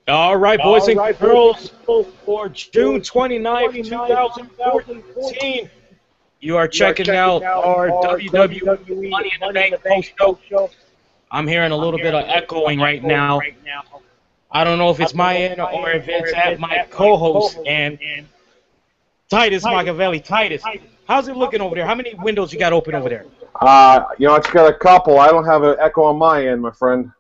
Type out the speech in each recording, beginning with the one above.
All right, boys and girls, for June 29th, 2014, you are checking out our WWE Money in the Bank post-show. I'm hearing a little bit of echoing right now. I don't know if it's my end or if it's at my co-host and Titus Machiavelli. Titus, how's it looking over there? How many windows you got open over there? It's got a couple. I don't have an echo on my end, my friend.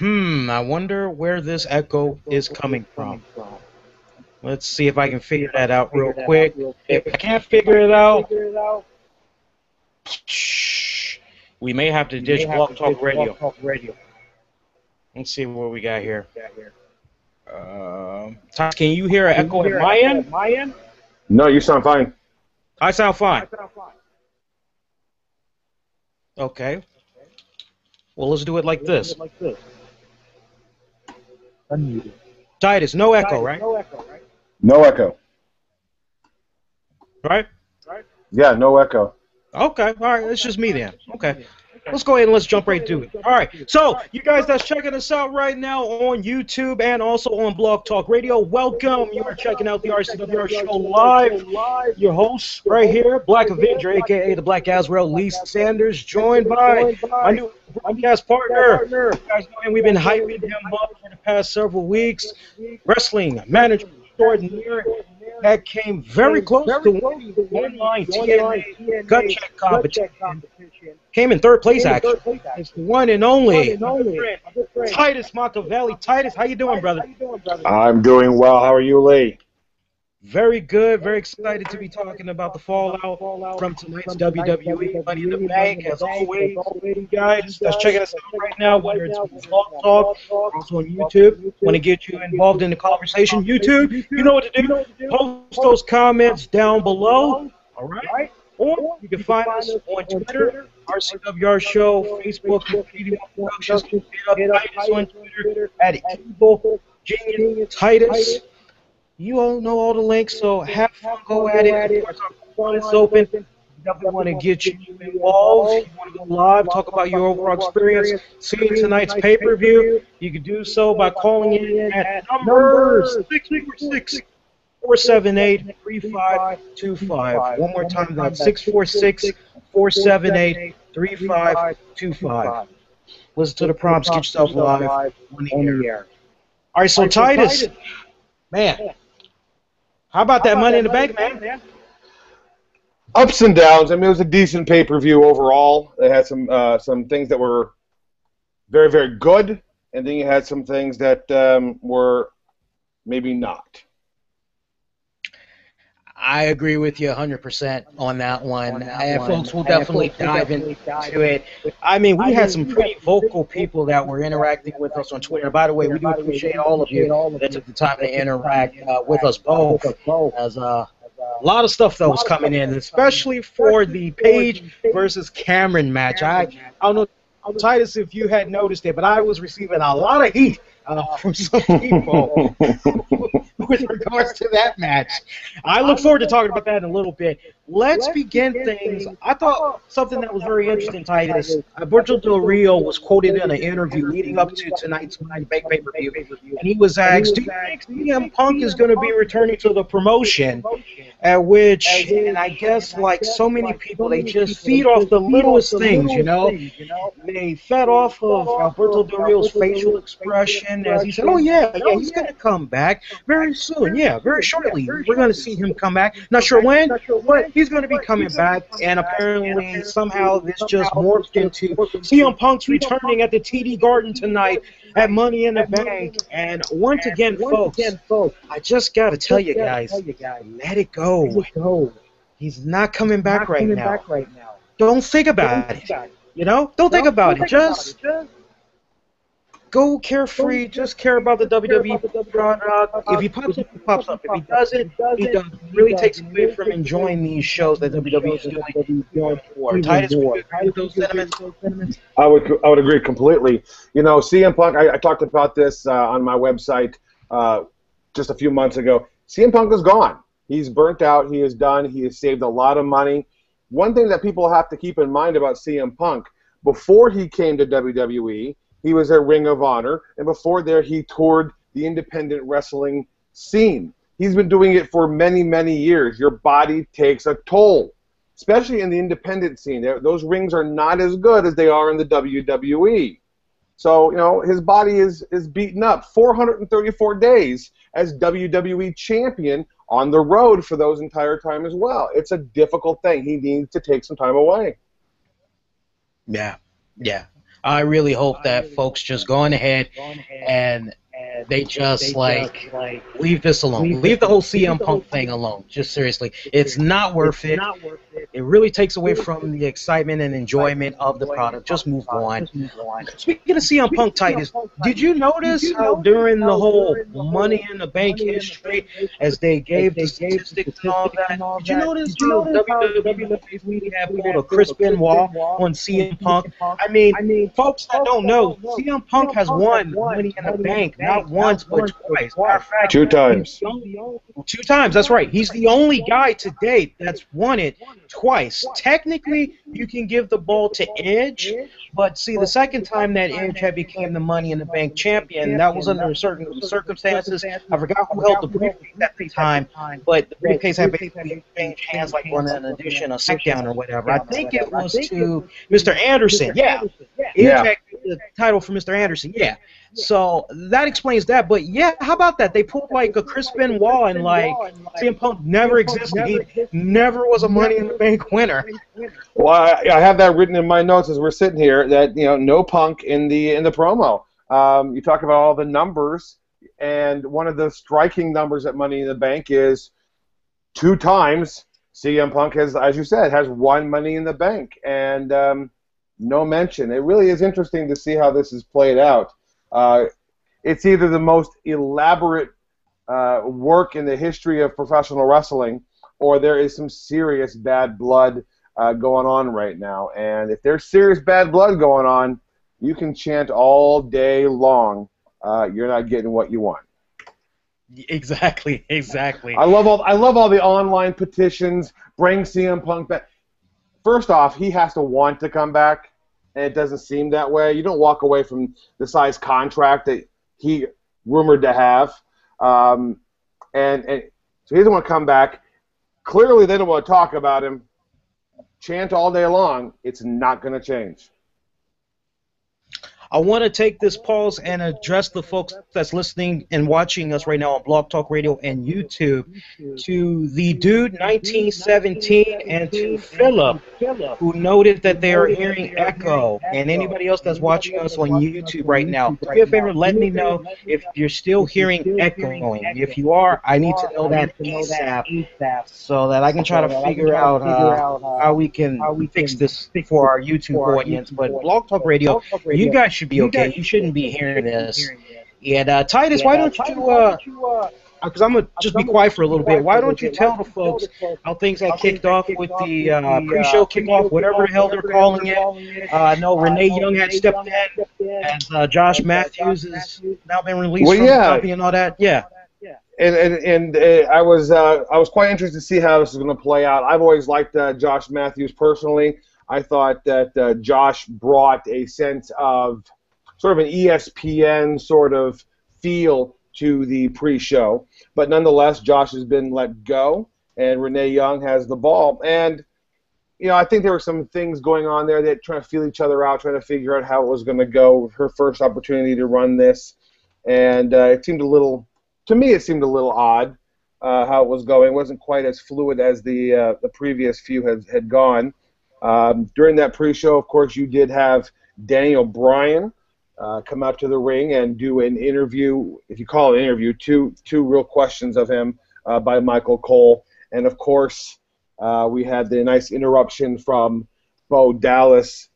I wonder where this echo is coming from. Let's see if I can figure that out real quick. If I can't figure it out, we may have to ditch Blog Talk Radio. Let's see what we got here. Can you hear an echo at my end? No, you sound fine. I sound fine. Okay. Well, let's do it like this. Titus, no echo, right? No echo. Right? Yeah, no echo. Okay, all right, it's just me then. Okay. Let's go ahead and let's jump right to it. All right, so you guys that's checking us out right now on YouTube and also on Blog Talk Radio, welcome. You are checking out the RCWR Show live. Your host right here, Black Avenger, a.k.a. the Black Azrael, Lee Sanders, joined by my new broadcast partner. You guys know him, we've been hyping him up for the past several weeks. Wrestling manager extraordinaire that came very close to winning the online TNA gut check competition. Came in third place, actually. It's the one and only Titus Machiavelli. Titus, how you doing, brother? I'm doing well. How are you, Lee? Very good. Very excited to be talking about the fallout from tonight's WWE Money in the Bank. As always, you guys that's checking us out right now, whether it's on Blog Talk or also on YouTube, want to get you involved in the conversation. YouTube, you know what to do. Post those comments down below. All right? Or you can find us on Twitter, RCWR Show, Facebook, Media Productions. Hit up Titus on Twitter at Evil Genius Titus. You all know all the links, so have fun, go at it. It's open. We definitely want to get you involved. You want to go live, talk about your overall experience, seeing tonight's pay-per-view. You can do so by calling in at number 646-478-3525. One more time, that's 646-478-3525. Listen to the prompts, get yourself live on the air. All right, so Titus, man, how about that Money in the Bank, man? Ups and downs. I mean, it was a decent pay-per-view overall. It had some things that were very, very good, and then you had some things that were maybe not. I agree with you 100% on that one. Folks, we'll definitely dive into it. I mean, we had some pretty vocal people that were interacting with us on Twitter. By the way, we do appreciate all of you that took the time to interact with us both. As a lot of stuff that was coming in, especially for the Paige versus Cameron match. I don't know, Titus, if you had noticed it, but I was receiving a lot of heat from some people with regards to that match. I look forward to talking about that in a little bit. Let's begin things. I thought something that was very interesting, Titus. Alberto Del Rio was quoted in an interview leading up to tonight's Money in the Bank pay-per-view, and he was asked, do you think CM Punk is going to be returning to the promotion? At which, and I guess like so many people, they just feed off the littlest things, you know? They fed off of Alberto Del Rio's facial expression as he said, oh yeah, he's going to come back very soon. Yeah, very shortly. We're going to see him come back. Not sure when, but he's going to be coming back. And apparently, somehow, this just morphed into CM Punk's returning at the TD Garden tonight at Money in the Bank. And once again, folks, I just got to tell you guys, let it go. He's not coming back right now. Don't think about it. You know, don't think about it. Just go carefree. Just care about the WWE product. If he pops up, he pops up. If he doesn't, he doesn't. It really takes away from enjoying these shows that WWE is doing for. Titus, would you agree with those sentiments? I would agree completely. You know, CM Punk, I talked about this on my website just a few months ago. CM Punk is gone. He's burnt out. He is done. He has saved a lot of money. One thing that people have to keep in mind about CM Punk, before he came to WWE, he was at Ring of Honor, and before there he toured the independent wrestling scene. He's been doing it for many, many years. Your body takes a toll, especially in the independent scene. Those rings are not as good as they are in the WWE. So, you know, his body is beaten up. 434 days as WWE champion on the road for those entire time as well. It's a difficult thing. He needs to take some time away. Yeah, yeah. I really hope that folks just go on ahead and they just like leave this alone. Leave the whole CM Punk thing alone. Just seriously, it's not worth it. It really takes away from the excitement and enjoyment of the product. Just move on. Speaking of CM Punk, Titus, did you notice how during the whole Money in the Bank history, as they gave the statistics and all that, did you notice how WWE had pulled a Chris Benoit on CM Punk? I mean, folks that don't know, CM Punk has won Money in the Bank not once but twice. Matter of fact, 2 times. 2 times, that's right. He's the only guy to date that's won it twice. Technically, you can give the ball to Edge, but see, the second time that Edge had became the Money in the Bank champion, that was under certain circumstances. I forgot who held the briefcase at the time, but the briefcase had basically changed hands like on an edition, a sit-down or whatever. I think it was to Mr. Anderson. Yeah. Edge had the title for Mr. Anderson. Yeah. So that explains that. But yeah, how about that? They pulled like a Chris Benoit and like CM Punk never existed. He never was a Money in the Bank winner. Well, I have that written in my notes as we're sitting here that, you know, no Punk in the promo. You talk about all the numbers, and one of the striking numbers at Money in the Bank is 2 times CM Punk has, as you said, has won Money in the Bank, and no mention. It really is interesting to see how this is played out. It's either the most elaborate work in the history of professional wrestling, or there is some serious bad blood going on right now. And if there's serious bad blood going on, you can chant all day long. You're not getting what you want. Exactly. I love all the online petitions. Bring CM Punk back. First off, he has to want to come back, and it doesn't seem that way. You don't walk away from the size contract that he rumored to have, and so he doesn't want to come back. Clearly, they don't want to talk about him. Chant all day long. It's not going to change. I want to take this pause and address the folks that's listening and watching us right now on Blog Talk Radio and YouTube, to the dude 1917 and to Philip, who noted that they are hearing echo, and anybody else that's watching us on YouTube right now. Do me a favor, let me know if you're still hearing echoing. If you are, I need to know that ASAP so that I can try to figure out how we can fix this for our YouTube audience. But Blog Talk Radio, you guys should be okay. You shouldn't be hearing this. And Titus, why don't you, because I'm going to just be quiet for a little bit, why don't you tell the folks how things got kicked off with the pre-show kickoff, whatever the hell they're calling it. I know Renee Young had stepped in, and Josh Matthews has now been released from the company and all that. Yeah. And I was quite interested to see how this is going to play out. I've always liked Josh Matthews personally. I thought that Josh brought a sense of sort of an ESPN sort of feel to the pre-show. But nonetheless, Josh has been let go, and Renee Young has the ball. And, you know, I think there were some things going on there that trying to feel each other out, trying to figure out how it was going to go. Her first opportunity to run this. And it seemed a little, to me, it seemed a little odd how it was going. It wasn't quite as fluid as the previous few had gone. During that pre-show, of course, you did have Daniel Bryan come out to the ring and do an interview, if you call it an interview, two real questions of him by Michael Cole. And, of course, we had the nice interruption from Bo Dallas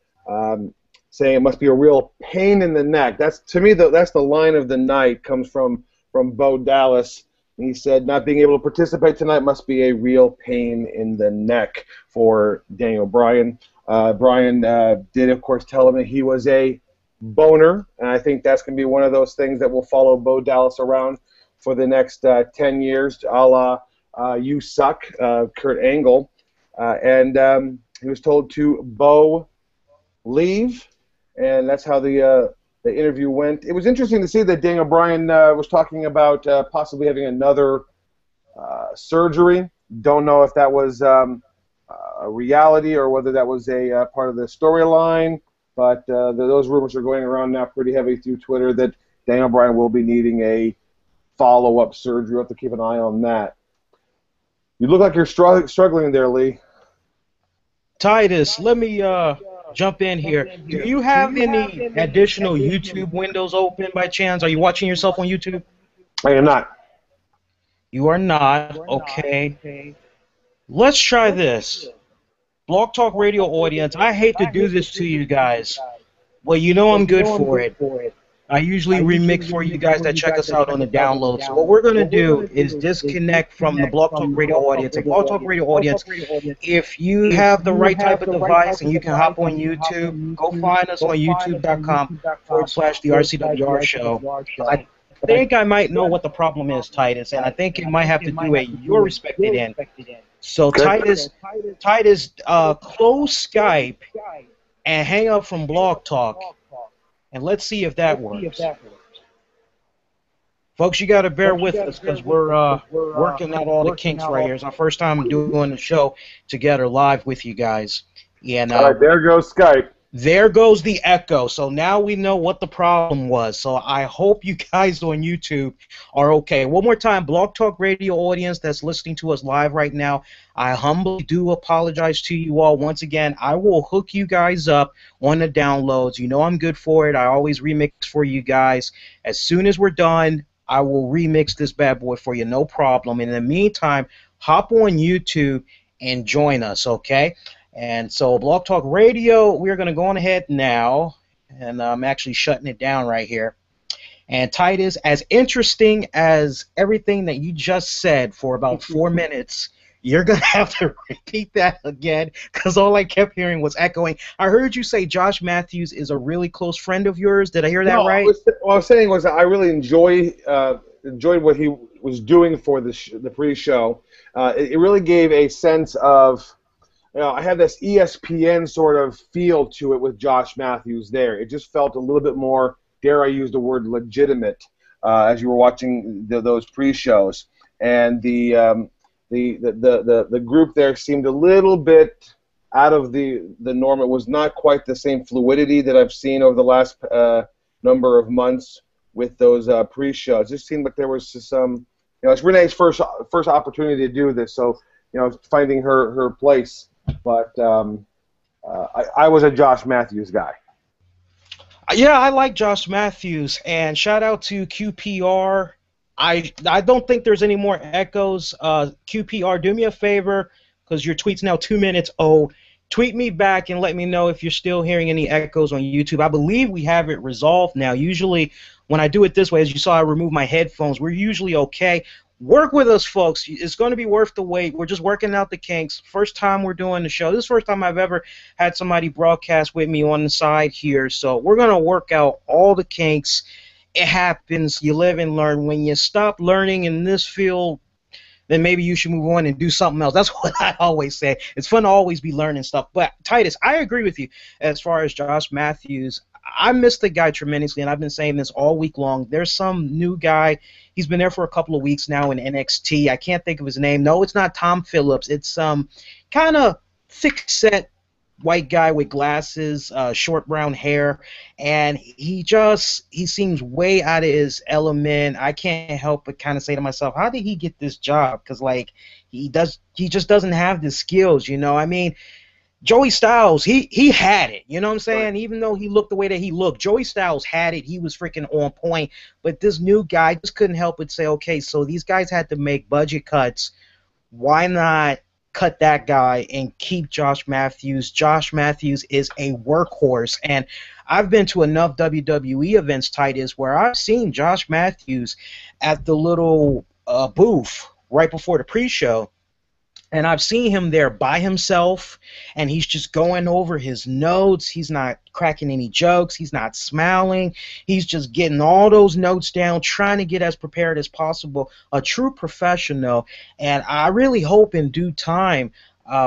saying it must be a real pain in the neck. That's, to me, that's the line of the night, comes from Bo Dallas. And he said, not being able to participate tonight must be a real pain in the neck for Daniel Bryan. Bryan did, of course, tell him that he was a boner, and I think that's going to be one of those things that will follow Bo Dallas around for the next 10 years, a la You Suck, Kurt Angle. And he was told to Bo leave, and that's how they the interview went. It was interesting to see that Daniel Bryan was talking about possibly having another surgery. Don't know if that was a reality or whether that was a part of the storyline, but those rumors are going around now pretty heavy through Twitter that Daniel Bryan will be needing a follow-up surgery. We'll have to keep an eye on that. You look like you're struggling there, Lee. Titus, let me jump in here. Do you have any additional YouTube windows open by chance? Are you watching yourself on YouTube? I am not. You are not? Okay. Let's try this. Blog Talk Radio audience, I hate to do this to you guys. Well, you know I'm good for it. I usually remix for you guys that check us out on the download. So what we're going to do is disconnect from the Blog Talk Radio audience. And Blog Talk Radio audience, if you have the right type of device and you can hop on YouTube, go find us on youtube.com/the RCWR show. I think I might know what the problem is, Titus, and I think it might have to do with your respected end. So Titus, close Skype and hang up from Blog Talk. And let's see if that works. Folks, you got to bear with us because we're working out all the kinks right here. It's our first time doing the show together live with you guys. And, all right, there goes Skype. There goes the echo. So now we know what the problem was. So I hope you guys on YouTube are okay. One more time, Blog Talk Radio audience that's listening to us live right now, I humbly do apologize to you all. Once again, I will hook you guys up on the downloads. You know I'm good for it. I always remix for you guys. As soon as we're done, I will remix this bad boy for you, no problem. In the meantime, hop on YouTube and join us, okay? And so Blog Talk Radio, we're going to go on ahead now, and I'm actually shutting it down right here. And Titus, as interesting as everything that you just said for about 4 minutes, you're going to have to repeat that again because all I kept hearing was echoing. I heard you say Josh Matthews is a really close friend of yours. Did I hear that right? What I was saying was that I really enjoyed what he was doing for the pre-show. It really gave a sense of, I had this ESPN sort of feel to it with Josh Matthews there. It just felt a little bit more, dare I use the word, legitimate as you were watching those pre-shows. And the group there seemed a little bit out of the norm. It was not quite the same fluidity that I've seen over the last number of months with those pre-shows. It just seemed like there was some, it's Renee's first opportunity to do this, so finding her place. But I was a Josh Matthews guy. Yeah, I like Josh Matthews, and shout out to QPR. I don't think there's any more echoes. QPR, do me a favor, because your tweet's now 2 minutes old. Tweet me back and let me know if you're still hearing any echoes on YouTube. I believe we have it resolved now. Usually when I do it this way, as you saw, I remove my headphones. We're usually okay. Work with us, folks. It's going to be worth the wait. We're just working out the kinks. First time we're doing the show. This is the first time I've ever had somebody broadcast with me on the side here. So we're going to work out all the kinks. It happens. You live and learn. When you stop learning in this field, then maybe you should move on and do something else. That's what I always say. It's fun to always be learning stuff. But, Titus, I agree with you as far as Josh Matthews. I miss the guy tremendously, and I've been saying this all week long. There's some new guy. He's been there for a couple of weeks now in NXT. I can't think of his name. No, it's not Tom Phillips. It's kind of thick-set white guy with glasses, short brown hair, and he seems way out of his element. I can't help but kind of say to myself, how did he get this job? Because he just doesn't have the skills, I mean, Joey Styles, he had it, you know what I'm saying? Right. Even though he looked the way that he looked, Joey Styles had it. He was freaking on point. But this new guy just couldn't help but say, okay, so these guys had to make budget cuts. Why not cut that guy and keep Josh Matthews? Josh Matthews is a workhorse. And I've been to enough WWE events, Titus, where I've seen Josh Matthews at the little booth right before the pre-show. And I've seen him there by himself, and he's just going over his notes. He's not cracking any jokes. He's not smiling. He's just getting all those notes down, trying to get as prepared as possible. A true professional. And I really hope in due time,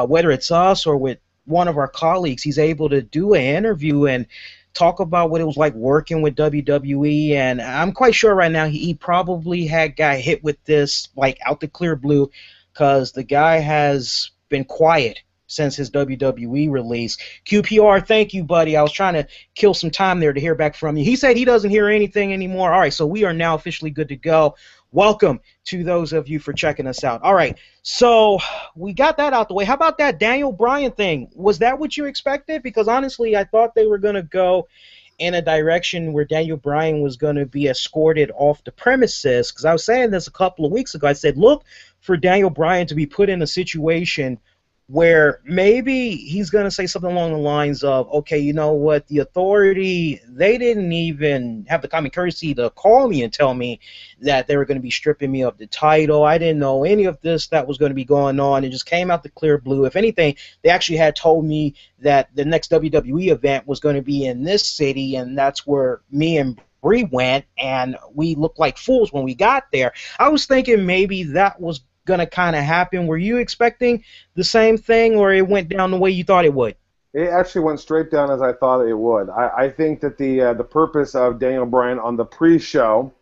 whether it's us or with one of our colleagues, he's able to do an interview and talk about what it was like working with WWE. And I'm quite sure right now he probably got hit with this like out the clear blue, because the guy has been quiet since his WWE release. QPR, thank you, buddy. I was trying to kill some time there to hear back from you. He said he doesn't hear anything anymore. All right, so we are now officially good to go. Welcome to those of you for checking us out. All right, so we got that out the way. How about that Daniel Bryan thing? Was that what you expected? Because honestly, I thought they were going to go in a direction where Daniel Bryan was going to be escorted off the premises. Because I was saying this a couple of weeks ago. I said, look for Daniel Bryan to be put in a situation where maybe he's going to say something along the lines of, okay, you know what, the authority, they didn't even have the common courtesy to call me and tell me that they were going to be stripping me of the title. I didn't know any of this that was going to be going on. It just came out the clear blue. If anything, they actually had told me that the next WWE event was going to be in this city, and that's where me and Bree went, and we looked like fools when we got there. I was thinking maybe that was going to kind of happen. Were you expecting the same thing, or it went down the way you thought it would? It actually went straight down as I thought it would. I think that the purpose of Daniel Bryan on the pre-show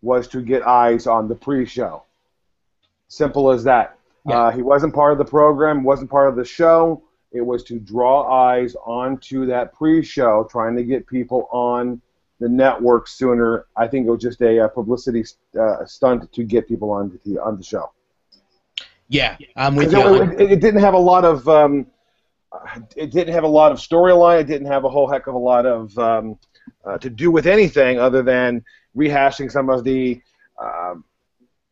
was to get eyes on the pre-show. Simple as that. Yeah. He wasn't part of the program, wasn't part of the show. It was to draw eyes onto that pre-show, trying to get people on the network sooner. I think it was just a publicity stunt to get people on the show. Yeah, I'm with you. It didn't have a lot of storyline. It didn't have a whole heck of a lot of to do with anything other than rehashing some of the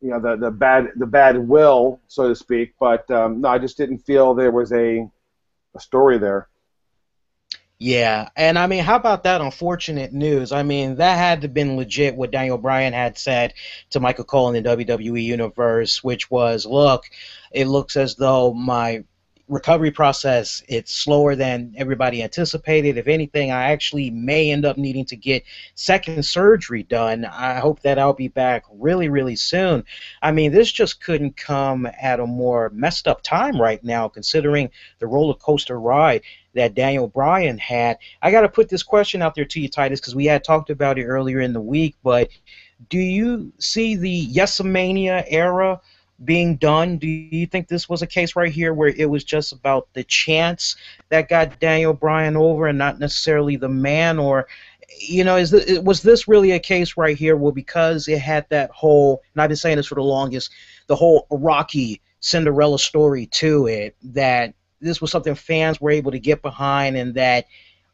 the bad will, so to speak. But no, I just didn't feel there was a story there. Yeah, and I mean, how about that unfortunate news? I mean, that had to have been legit what Daniel Bryan had said to Michael Cole in the WWE Universe, which was, look, it looks as though my recovery process, it's slower than everybody anticipated. If anything, I actually may end up needing to get second surgery done. I hope that I'll be back really, really soon. I mean, this just couldn't come at a more messed up time right now, considering the roller coaster ride that Daniel Bryan had. I got to put this question out there to you, Titus, because we had talked about it earlier in the week, but do you see the Yesamania era being done? Do you think this was a case right here where it was just about the chance that got Daniel Bryan over and not necessarily the man? Or, you know, was this really a case right here where, because it had that whole, and I've been saying this for the longest, the whole Rocky Cinderella story to it, that this was something fans were able to get behind, and that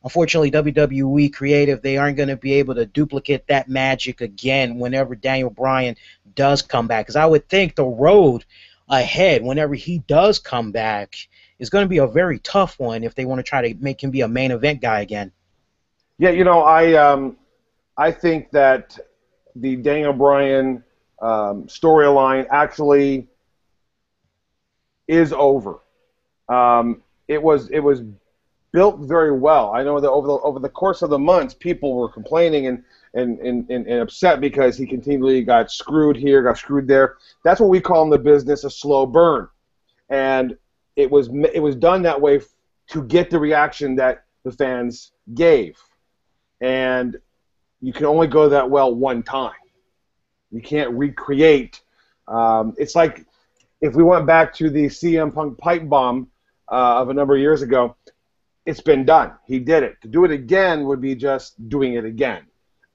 unfortunately WWE creative, they aren't going to be able to duplicate that magic again whenever Daniel Bryan does come back? Because I would think the road ahead whenever he does come back is going to be a very tough one if they want to try to make him be a main event guy again. Yeah, you know, I think that the Daniel Bryan storyline actually is over. It was built very well. I know that over the course of the months, people were complaining and upset because he continually got screwed here, got screwed there. That's what we call in the business a slow burn, and it was done that way to get the reaction that the fans gave, and you can only go that well one time. You can't recreate. It's like if we went back to the CM Punk pipe bomb of a number of years ago. It's been done. He did it. To do it again would be just doing it again.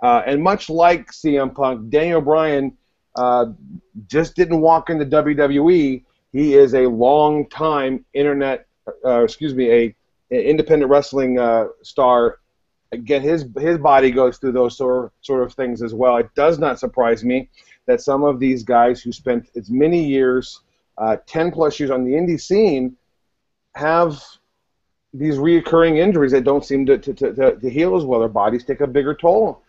And much like CM Punk, Daniel Bryan just didn't walk into WWE. He is a long-time an independent wrestling star. Again, his body goes through those sort of things as well. It does not surprise me that some of these guys who spent as many years, 10-plus years on the indie scene, have these reoccurring injuries that don't seem to heal as well. Their bodies take a bigger toll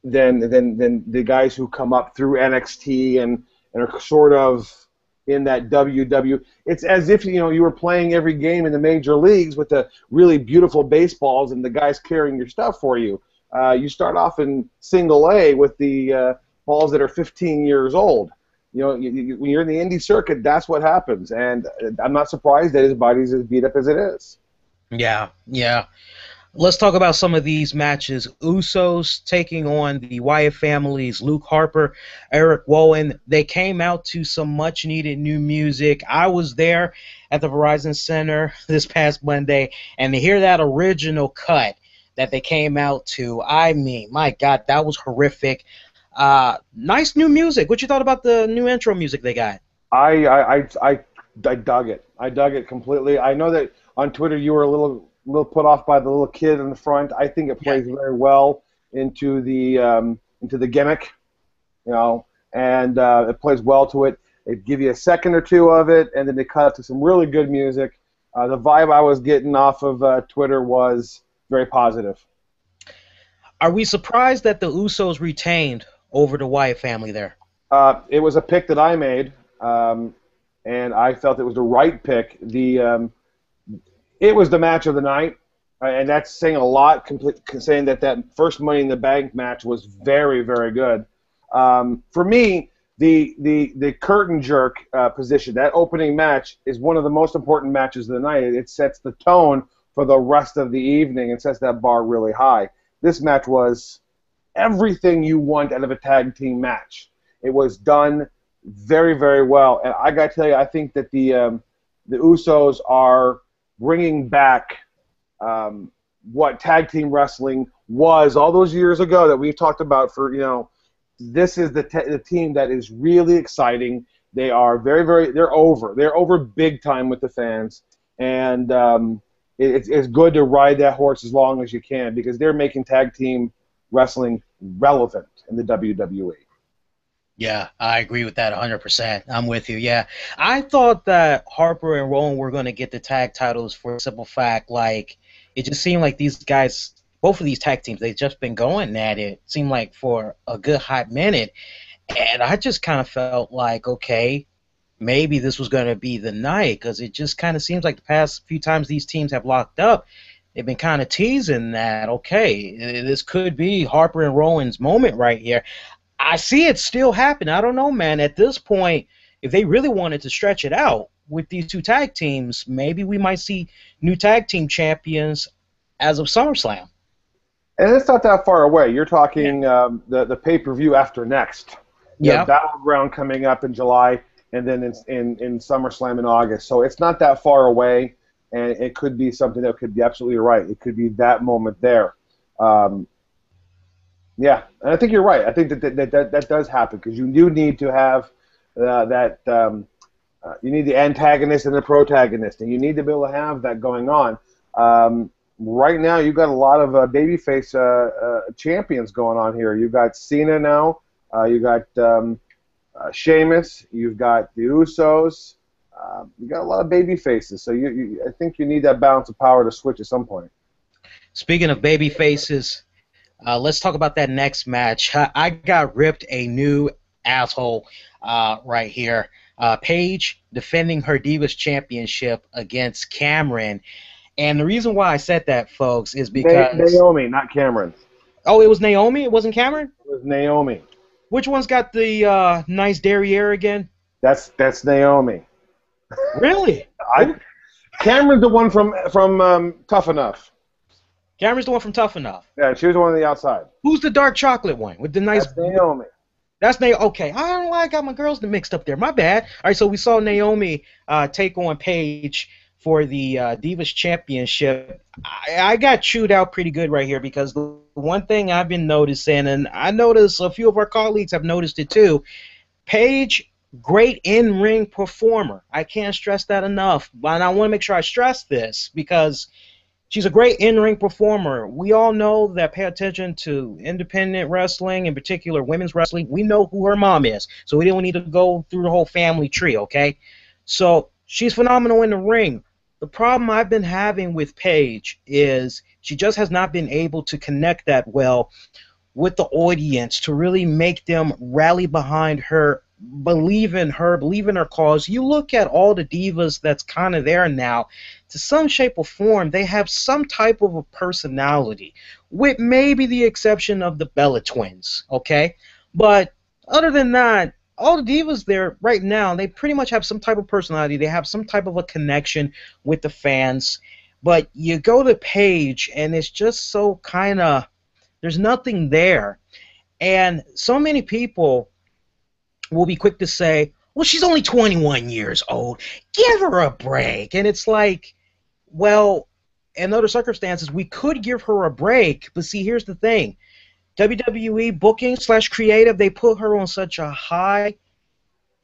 than the guys who come up through NXT and are sort of in that WWE. It's as if you were playing every game in the major leagues with the really beautiful baseballs and the guys carrying your stuff for you. You start off in single A with the balls that are 15 years old. When you're in the indie circuit, that's what happens, and I'm not surprised that his body's as beat up as it is. Yeah. Let's talk about some of these matches. Usos taking on the Wyatt families, Luke Harper, Eric Rowan. They came out to some much needed new music. I was there at the Verizon Center this past Monday, and to hear that original cut that they came out to, I mean, my God, that was horrific. Nice new music. What you thought about the new intro music they got? I dug it. I dug it completely. I know that on Twitter you were a little put off by the little kid in the front. I think it plays very well into the gimmick, you know, and it plays well to it. They give you a second or two of it, and then they cut it to some really good music. The vibe I was getting off of Twitter was very positive. Are we surprised that the Usos retained over the Wyatt family there? It was a pick that I made, and I felt it was the right pick. It was the match of the night, and that's saying a lot, saying that first Money in the Bank match was very, very good. For me, the curtain jerk position, that opening match, is one of the most important matches of the night. It sets the tone for the rest of the evening and sets that bar really high. This match was everything you want out of a tag team match. It was done very, very well, and I got to tell you, I think that the Usos are bringing back what tag team wrestling was all those years ago that we've talked about for, you know, this is the team that is really exciting. They are they're over big time with the fans, and it's good to ride that horse as long as you can because they're making tag team wrestling relevant in the WWE. Yeah, I agree with that 100%. I'm with you. Yeah, I thought that Harper and Rowan were going to get the tag titles for a simple fact. Like, it just seemed like these guys, both of these tag teams, they've just been going at it. Seemed like for a good hot minute, and I just kind of felt like, okay, maybe this was going to be the night because it just kind of seems like the past few times these teams have locked up, they've been kind of teasing that, okay, this could be Harper and Rowan's moment right here. I see it still happen. I don't know, man. At this point, if they really wanted to stretch it out with these two tag teams, maybe we might see new tag team champions as of SummerSlam. And it's not that far away. You're talking the pay-per-view after next. Yeah. Battleground coming up in July, and then in SummerSlam in August. So it's not that far away, and it could be something that could be absolutely right. It could be that moment there. Yeah, and I think you're right. I think that does happen because you do need to have you need the antagonist and the protagonist, and you need to be able to have that going on. Right now, you've got a lot of babyface champions going on here. You've got Cena now. You got Sheamus. You've got the Usos. You got a lot of baby faces. So I think you need that balance of power to switch at some point. Speaking of baby faces, let's talk about that next match. I got ripped a new asshole right here. Paige defending her Divas Championship against Cameron. And the reason why I said that, folks, is because... Naomi, not Cameron. Oh, it was Naomi? It wasn't Cameron? It was Naomi. Which one's got the nice derriere again? That's Naomi. Really? Cameron's the one from Tough Enough. Cameron's the one from Tough Enough. Yeah, she was the one on the outside. Who's the dark chocolate one with the nice... That's Naomi. That's Naomi. Okay, I don't know why I got my girls mixed up there. My bad. All right, so we saw Naomi take on Paige for the Divas Championship. I got chewed out pretty good right here because the one thing I've been noticing, and I noticed a few of our colleagues have noticed it too, Paige, great in-ring performer. I can't stress that enough, and I want to make sure I stress this because she's a great in-ring performer. We all know that pay attention to independent wrestling, in particular women's wrestling. We know who her mom is, so we don't need to go through the whole family tree, okay? So she's phenomenal in the ring. The problem I've been having with Paige is she just has not been able to connect that well with the audience to really make them rally behind her, believe in her cause. You look at all the divas that's kind of there now, to some shape or form, they have some type of a personality, with maybe the exception of the Bella Twins, okay? But other than that, all the divas there right now, they pretty much have some type of personality. They have some type of a connection with the fans. But you go to Paige, and it's just so kind of, there's nothing there. And so many people will be quick to say, well, she's only 21 years old. Give her a break. And it's like, well, in other circumstances, we could give her a break. But see, here's the thing. WWE booking / creative, they put her on such a high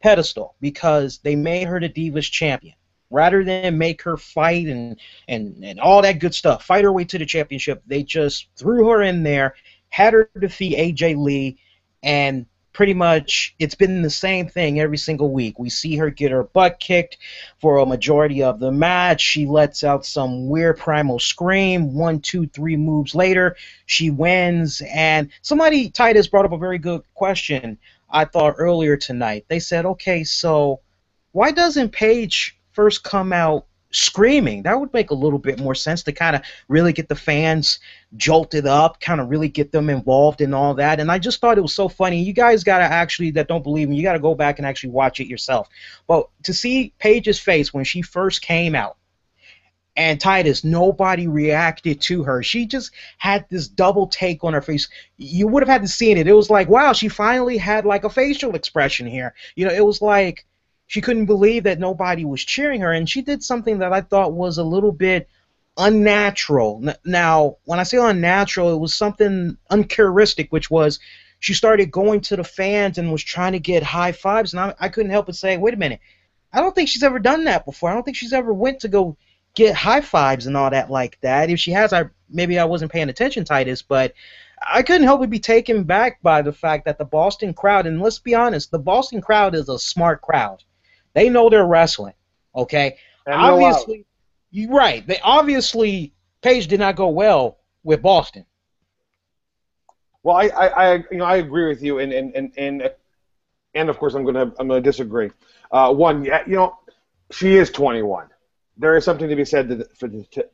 pedestal because they made her the Divas champion. Rather than make her fight and all that good stuff, fight her way to the championship, they just threw her in there, had her defeat AJ Lee, and pretty much it's been the same thing every single week. We see her get her butt kicked for a majority of the match. She lets out some weird primal scream. 1, 2, 3 moves later, she wins. And somebody, Titus, brought up a very good question, I thought, earlier tonight. They said, okay, so why doesn't Paige first come out screaming? That would make a little bit more sense to kind of really get the fans jolted up, kind of really get them involved in all that. And I just thought it was so funny. You guys got to actually, that don't believe me, you got to go back and actually watch it yourself. But to see Paige's face when she first came out, and Titus, nobody reacted to her. She just had this double take on her face. You would have had to see it. It was like, wow, she finally had like a facial expression here. You know, it was like she couldn't believe that nobody was cheering her, and she did something that I thought was a little bit unnatural. Now, when I say unnatural, it was something uncharacteristic, which was she started going to the fans and was trying to get high fives, and I couldn't help but say, wait a minute, I don't think she's ever done that before. I don't think she's ever went to go get high fives and all that like that. If she has, maybe I wasn't paying attention, Titus, but I couldn't help but be taken back by the fact that the Boston crowd, and let's be honest, the Boston crowd is a smart crowd. They know they're wrestling, okay? And obviously, you're right. Obviously, Paige did not go well with Boston. Well, I agree with you, and of course I'm gonna disagree. One, she is 21. There is something to be said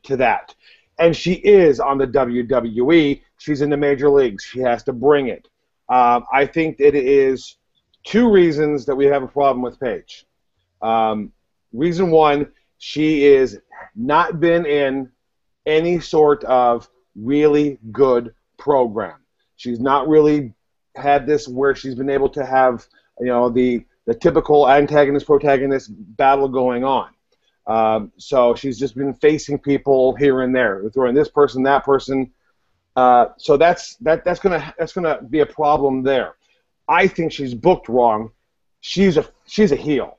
to that, and she is on the WWE. She's in the major leagues. She has to bring it. I think that it is 2 reasons that we have a problem with Paige. Reason 1, she is not been in any sort of really good program. She's not really had this where she's been able to have, the typical antagonist-protagonist battle going on. So she's just been facing people here and there. We're throwing this person, that person. So that's gonna be a problem there. I think she's booked wrong. She's a heel.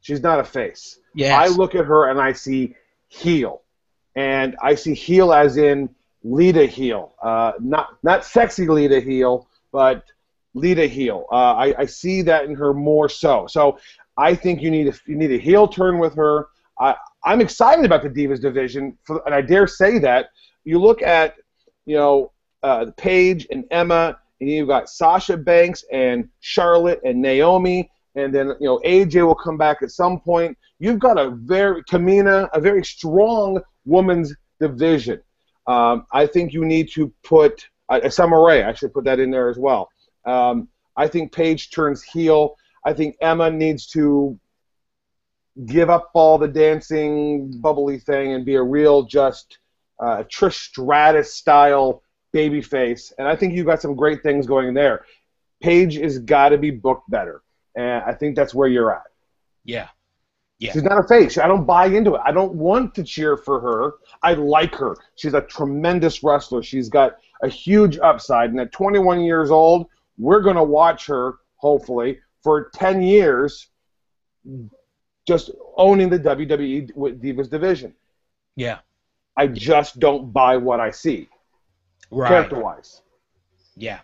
She's not a face. Yes. I look at her and I see heel, and I see heel as in Lita heel, not sexy Lita heel, but Lita heel. I see that in her more so. So I think you need a heel turn with her. I'm excited about the Divas division, and I dare say that. You look at Paige and Emma, and you've got Sasha Banks and Charlotte and Naomi. And then, AJ will come back at some point. You've got Tamina, a very strong women's division. I think you need to put Summer Rae. I should put that in there as well. I think Paige turns heel. I think Emma needs to give up all the dancing, bubbly thing and be a real just Trish Stratus style babyface. And I think you've got some great things going there. Paige has got to be booked better. And I think that's where you're at. Yeah. Yeah. She's not a face. I don't buy into it. I don't want to cheer for her. I like her. She's a tremendous wrestler. She's got a huge upside. And at 21 years old, we're going to watch her, hopefully, for 10 years just owning the WWE Divas division. Yeah. I just don't buy what I see, character-wise. Yeah.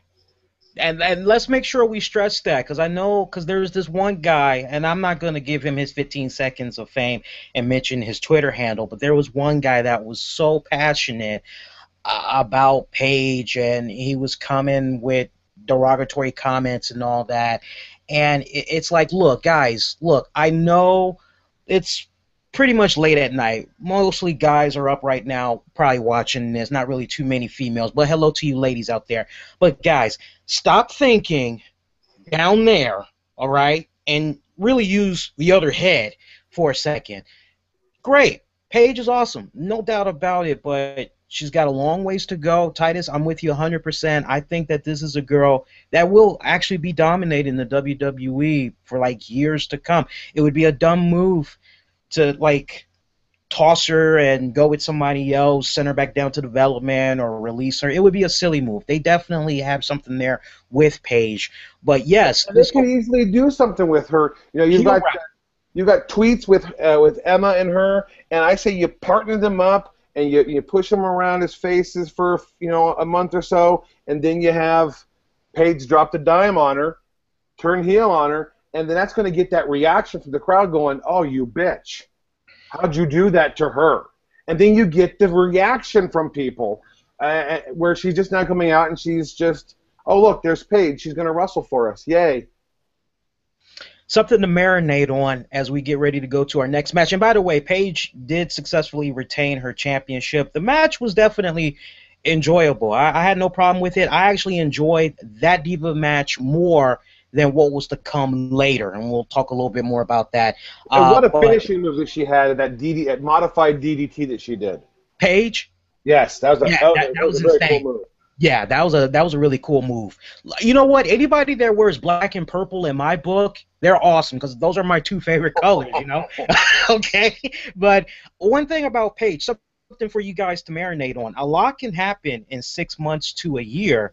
And let's make sure we stress that, because there's this one guy, and I'm not going to give him his 15 seconds of fame and mention his Twitter handle, but there was one guy that was so passionate about Paige, and he was coming with derogatory comments and all that. And it's like, look, guys, I know it's pretty much late at night. Mostly guys are up right now probably watching. There's not really too many females, but hello to you ladies out there. But guys, stop thinking down there, all right, and really use the other head for a second. Great. Paige is awesome, no doubt about it, but she's got a long ways to go. Titus, I'm with you 100%. I think that this is a girl that will actually be dominating the WWE for like years to come. It would be a dumb move to like toss her and go with somebody else, send her back down to development or release her. It would be a silly move. They definitely have something there with Paige. But yes, And they could easily do something with her. You know, you've got tweets with Emma and her, and I say you partner them up and you push them around his faces for a month or so, and then you have Paige drop the dime on her, turn heel on her, and then that's going to get that reaction from the crowd going, "Oh, you bitch. How'd you do that to her?" And then you get the reaction from people where she's just not coming out and she's just, "Oh, look, there's Paige. She's going to wrestle for us. Yay." Something to marinate on as we get ready to go to our next match. And by the way, Paige did successfully retain her championship. The match was definitely enjoyable. I had no problem with it. I actually enjoyed that Diva match more than what was to come later, and we'll talk a little bit more about that. And what a finishing move that she had at modified DDT that she did. Paige? Yes, that was a very cool move. Yeah, that was a really cool move. You know what? Anybody that wears black and purple in my book, they're awesome because those are my two favorite colors, you know? Okay? But one thing about Paige, something for you guys to marinate on, a lot can happen in 6 months to a year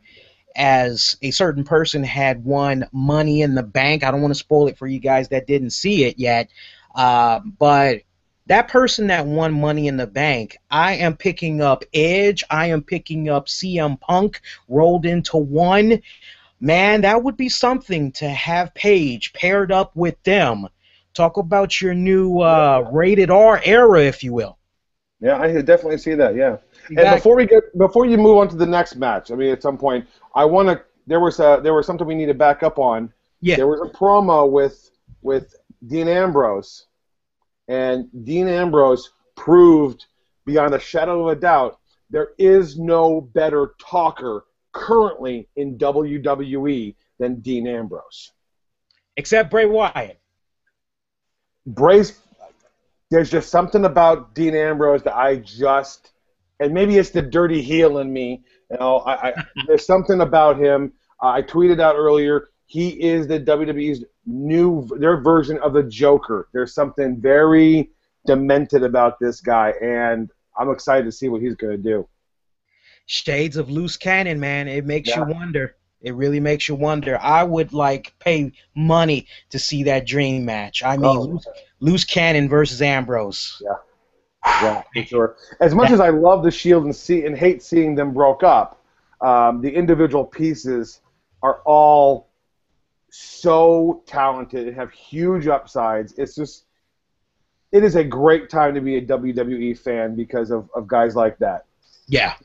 as a certain person had won Money in the Bank. I don't want to spoil it for you guys that didn't see it yet, but that person that won Money in the Bank, I am picking up Edge, I am picking up CM Punk rolled into one. Man, that would be something to have Paige paired up with them. Talk about your new rated R era, if you will. Yeah, I could definitely see that. Yeah. Exactly. And before you move on to the next match, I mean, at some point, there was something we need to back up on. Yeah. There was a promo with Dean Ambrose, and Dean Ambrose proved beyond a shadow of a doubt there is no better talker currently in WWE than Dean Ambrose. Except Bray Wyatt. There's just something about Dean Ambrose that and maybe it's the dirty heel in me. You know, there's something about him. I tweeted out earlier, he is the WWE's their version of the Joker. There's something very demented about this guy, and I'm excited to see what he's going to do. Shades of loose cannon, man. It makes you wonder. It really makes you wonder. I would pay money to see that dream match. I mean, loose cannon versus Ambrose. Yeah, for sure. As much as I love the Shield and hate seeing them broke up, the individual pieces are all so talented and have huge upsides. It is a great time to be a WWE fan because of guys like that. Yeah.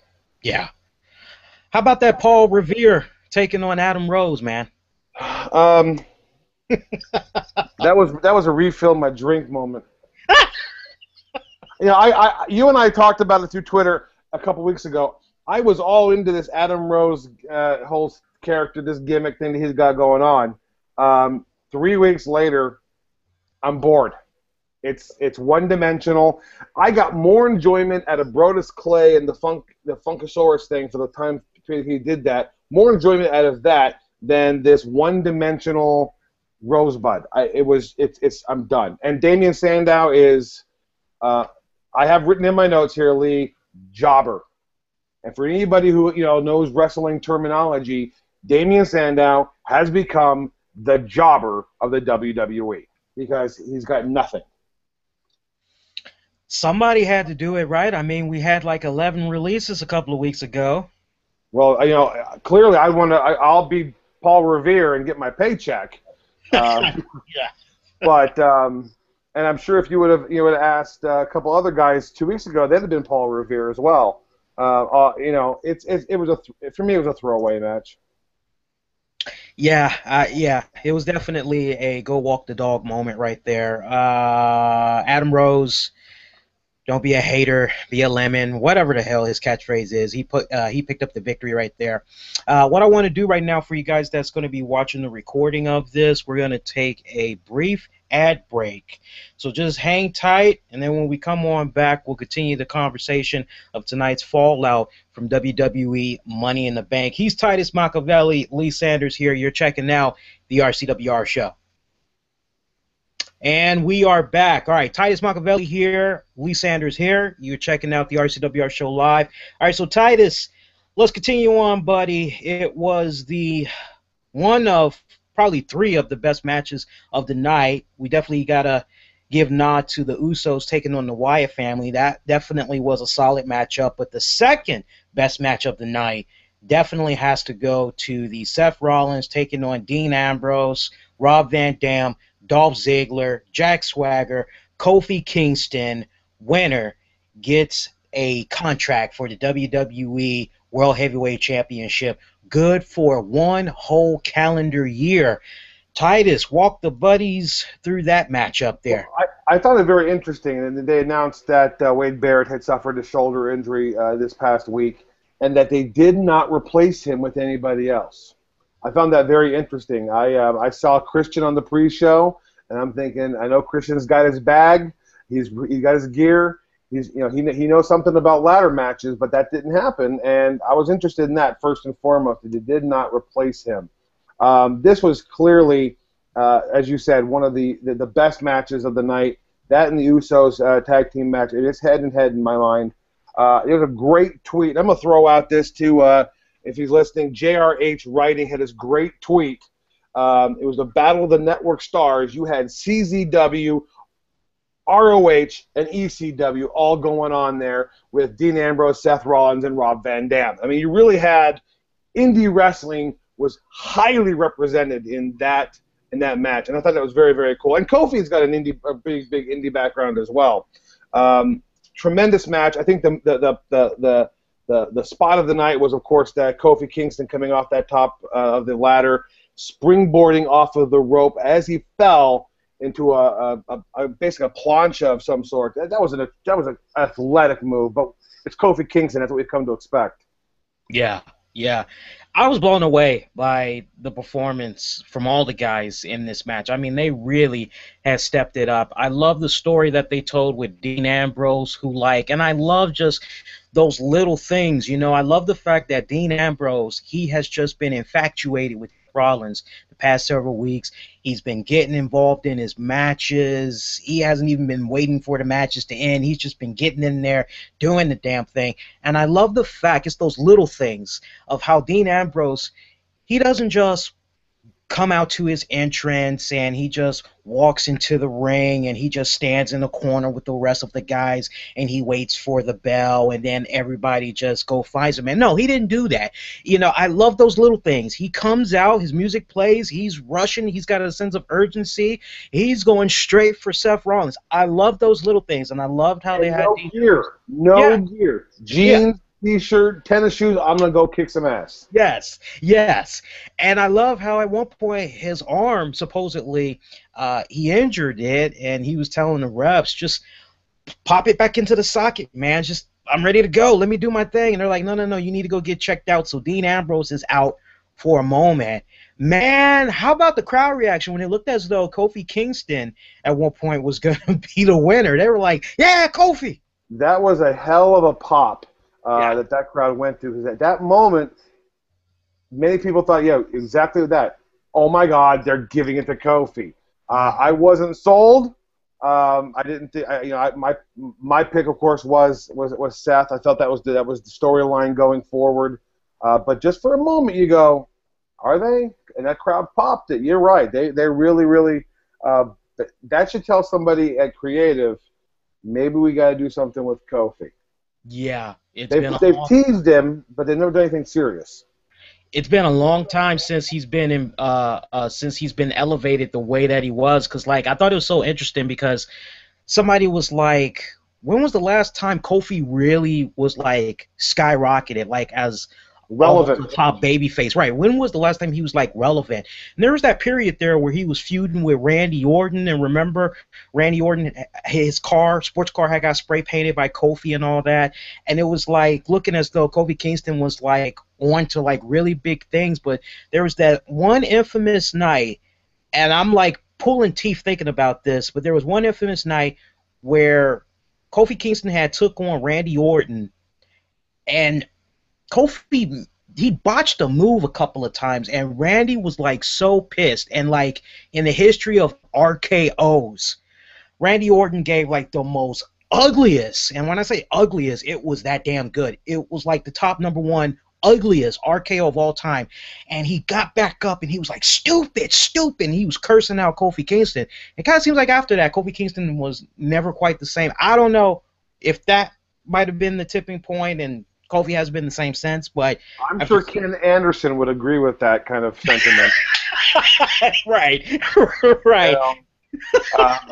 How about that Paul Revere taking on Adam Rose, man? That was a refill my drink moment. You know, you and I talked about it through Twitter a couple weeks ago. I was all into this Adam Rose whole character, this gimmick thing that he's got going on. 3 weeks later, I'm bored. It's one-dimensional. I got more enjoyment out of Brodus Clay and the Funkasaurus thing for the time he did that. More enjoyment out of that than this one-dimensional Rosebud. I'm done. And Damian Sandow is, I have written in my notes here, Lee, jobber. And for anybody who knows wrestling terminology, Damian Sandow has become the jobber of the WWE because he's got nothing. Somebody had to do it, right? I mean, we had 11 releases a couple of weeks ago. Well, clearly I'll be Paul Revere and get my paycheck. Yeah. But and I'm sure if you would have asked a couple other guys 2 weeks ago, they'd have been Paul Revere as well. For me it was a throwaway match. Yeah, it was definitely a go walk the dog moment right there. Adam Rose, Don't be a hater, be a lemon, whatever the hell his catchphrase is. He picked up the victory right there. What I want to do right now for you guys that's going to be watching the recording of this, we're going to take a brief ad break. So just hang tight, and then when we come on back, we'll continue the conversation of tonight's fallout from WWE Money in the Bank. He's Titus Machiavelli, Lee Sanders here. You're checking out the RCWR show. And we are back. All right, Titus Machiavelli here, Lee Sanders here. You're checking out the RCWR show live. All right, so Titus, let's continue on, buddy. It was the one of probably three of the best matches of the night. We definitely got to give nod to the Usos taking on the Wyatt family. That definitely was a solid matchup. But the second best match of the night definitely has to go to the Seth Rollins taking on Dean Ambrose, Rob Van Dam, Dolph Ziggler, Jack Swagger, Kofi Kingston. Winner gets a contract for the WWE World Heavyweight Championship, good for one whole calendar year. Titus, walk the buddies through that matchup there. Well, I thought it very interesting, and they announced that Wade Barrett had suffered a shoulder injury this past week, and that they did not replace him with anybody else. I found that very interesting. I saw Christian on the pre-show, and I'm thinking, I know Christian's got his bag, he's got his gear, he knows something about ladder matches, but that didn't happen, and I was interested in that first and foremost. That they did not replace him. This was clearly, as you said, one of the best matches of the night. That and the Usos tag team match, it is head and head in my mind. It was a great tweet. I'm gonna throw out this to. If he's listening, JRH Writing had this great tweet. It was the Battle of the Network Stars. You had CZW, ROH, and ECW all going on there with Dean Ambrose, Seth Rollins, and Rob Van Dam. I mean, you really had indie wrestling was highly represented in that match, and I thought that was very, very cool. And Kofi's got a big indie background as well. Tremendous match. I think the spot of the night was, of course, that Kofi Kingston coming off that top of the ladder, springboarding off of the rope as he fell into basically a plancha of some sort. That was an athletic move, but it's Kofi Kingston. That's what we've come to expect. Yeah. I was blown away by the performance from all the guys in this match. I mean, they really have stepped it up. I love the story that they told with Dean Ambrose, and I love just those little things. I love the fact that Dean Ambrose, he has just been infatuated with Rollins the past several weeks. He's been getting involved in his matches. He hasn't even been waiting for the matches to end. He's just been getting in there, doing the damn thing. And I love the fact, it's those little things of how Dean Ambrose, he doesn't just come out to his entrance and he just walks into the ring and he just stands in the corner with the rest of the guys and he waits for the bell and then everybody just go finds him. And no, he didn't do that. I love those little things. He comes out, his music plays, he's rushing, he's got a sense of urgency, he's going straight for Seth Rollins. I love those little things, and I loved how they had no gear, jeans, T-shirt, tennis shoes, I'm going to go kick some ass. Yes. And I love how at one point his arm, supposedly, he injured it, and he was telling the refs, just pop it back into the socket, man. I'm ready to go. Let me do my thing. And they're like, no, you need to go get checked out. So Dean Ambrose is out for a moment. Man, how about the crowd reaction when it looked as though Kofi Kingston at one point was going to be the winner? They were like, yeah, Kofi. That was a hell of a pop. That crowd went through, because at that moment, many people thought, exactly that. Oh my God, they're giving it to Kofi. I wasn't sold. I didn't think. My pick, of course, was Seth. I felt that was the storyline going forward. But just for a moment, you go, are they? And that crowd popped it. You're right. They really. That should tell somebody at creative, maybe we got to do something with Kofi. Yeah, they've teased him, but they've never done anything serious. It's been a long time since he's been elevated the way that he was. Because I thought it was so interesting because somebody was like, when was the last time Kofi really was skyrocketed as relevant. almost a top babyface. Right. When was the last time he was like relevant? And there was that period there where he was feuding with Randy Orton, and remember Randy Orton, his sports car had got spray painted by Kofi and all that, and it was like looking as though Kofi Kingston was like on to like really big things. But there was that one infamous night, and I'm like pulling teeth thinking about this, but there was one infamous night where Kofi Kingston had took on Randy Orton, and Kofi, he botched a move a couple of times, and Randy was like so pissed. And like in the history of RKOs, Randy Orton gave like the most ugliest, and when I say ugliest, it was that damn good. It was like the top #1 ugliest RKO of all time. And he got back up and he was like, stupid, stupid. And he was cursing out Kofi Kingston. It kind of seems like after that, Kofi Kingston was never quite the same. I don't know if that might have been the tipping point, and Kofi has been the same since, but I'm sure Ken Anderson would agree with that kind of sentiment. Right, right.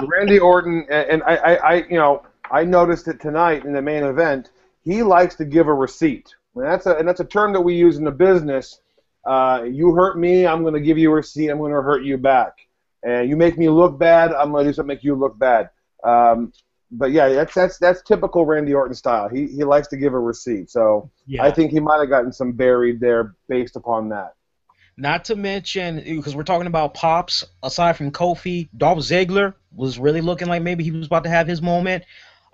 Randy Orton, and I noticed it tonight in the main event. He likes to give a receipt. And that's a term that we use in the business. You hurt me, I'm going to give you a receipt. I'm going to hurt you back. And you make me look bad, I'm going to do something to make you look bad. But yeah, that's typical Randy Orton style. He likes to give a receipt. So yeah. I think he might have gotten some buried there based upon that. Not to mention, because we're talking about pops, aside from Kofi, Dolph Ziggler was really looking like maybe he was about to have his moment.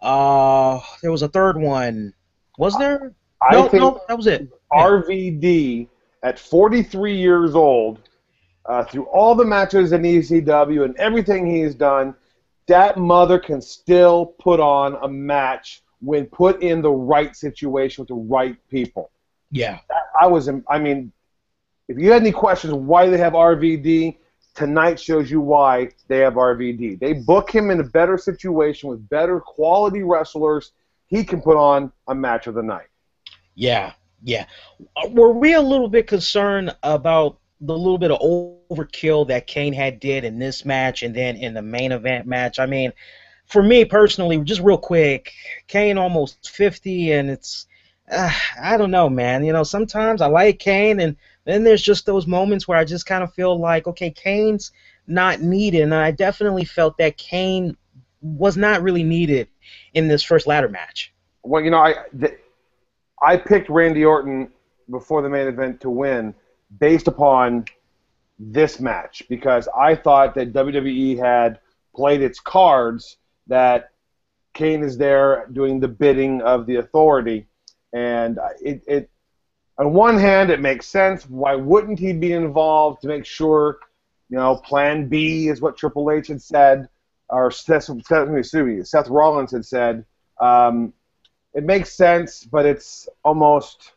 There was a third one. Was there? No, that was it. RVD, at 43 years old, through all the matches in ECW and everything he's done, that mother can still put on a match when put in the right situation with the right people. Yeah. If you had any questions why they have RVD, tonight shows you why they have RVD. They book him in a better situation with better quality wrestlers. He can put on a match of the night. Yeah, yeah. Were we a little bit concerned about the little bit of overkill that Kane had did in this match and then in the main event match? I mean, for me personally, just real quick, Kane almost 50, and it's, I don't know, man. You know, sometimes I like Kane, and then there's just those moments where I just kind of feel like, okay, Kane's not needed, and I definitely felt that Kane was not really needed in this first ladder match. Well, you know, I picked Randy Orton before the main event to win based upon this match because I thought that WWE had played its cards that Kane is there doing the bidding of the authority. And it on one hand, it makes sense. Why wouldn't he be involved to make sure, you know, Plan B is what Triple H had said, or Seth Rollins had said. It makes sense, but it's almost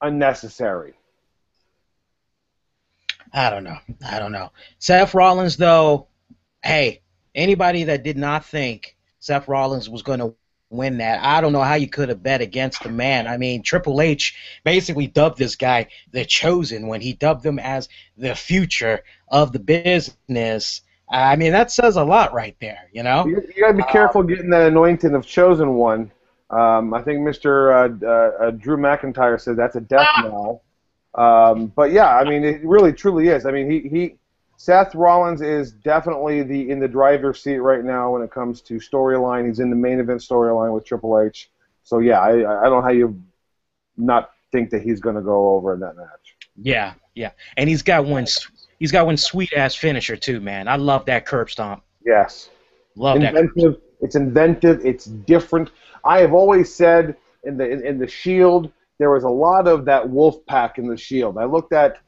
unnecessary. I don't know. Seth Rollins, though, hey, anybody that did not think Seth Rollins was going to win that, I don't know how you could have bet against the man. I mean, Triple H basically dubbed this guy the Chosen when he dubbed him as the future of the business. I mean, that says a lot right there, you know? You got to be careful getting that anointing of Chosen One. I think Mr. Drew McIntyre said that's a death knell. But yeah, I mean, it really truly is. I mean, Seth Rollins is definitely in the driver's seat right now when it comes to storyline. He's in the main event storyline with Triple H. So yeah, I don't know how you not think that he's going to go over in that match. Yeah, yeah, and he's got one sweet ass finisher too, man. I love that curb stomp. Yes, love inventive, that. It's inventive. It's different. I have always said in the Shield there was a lot of that wolf pack in the Shield. I looked at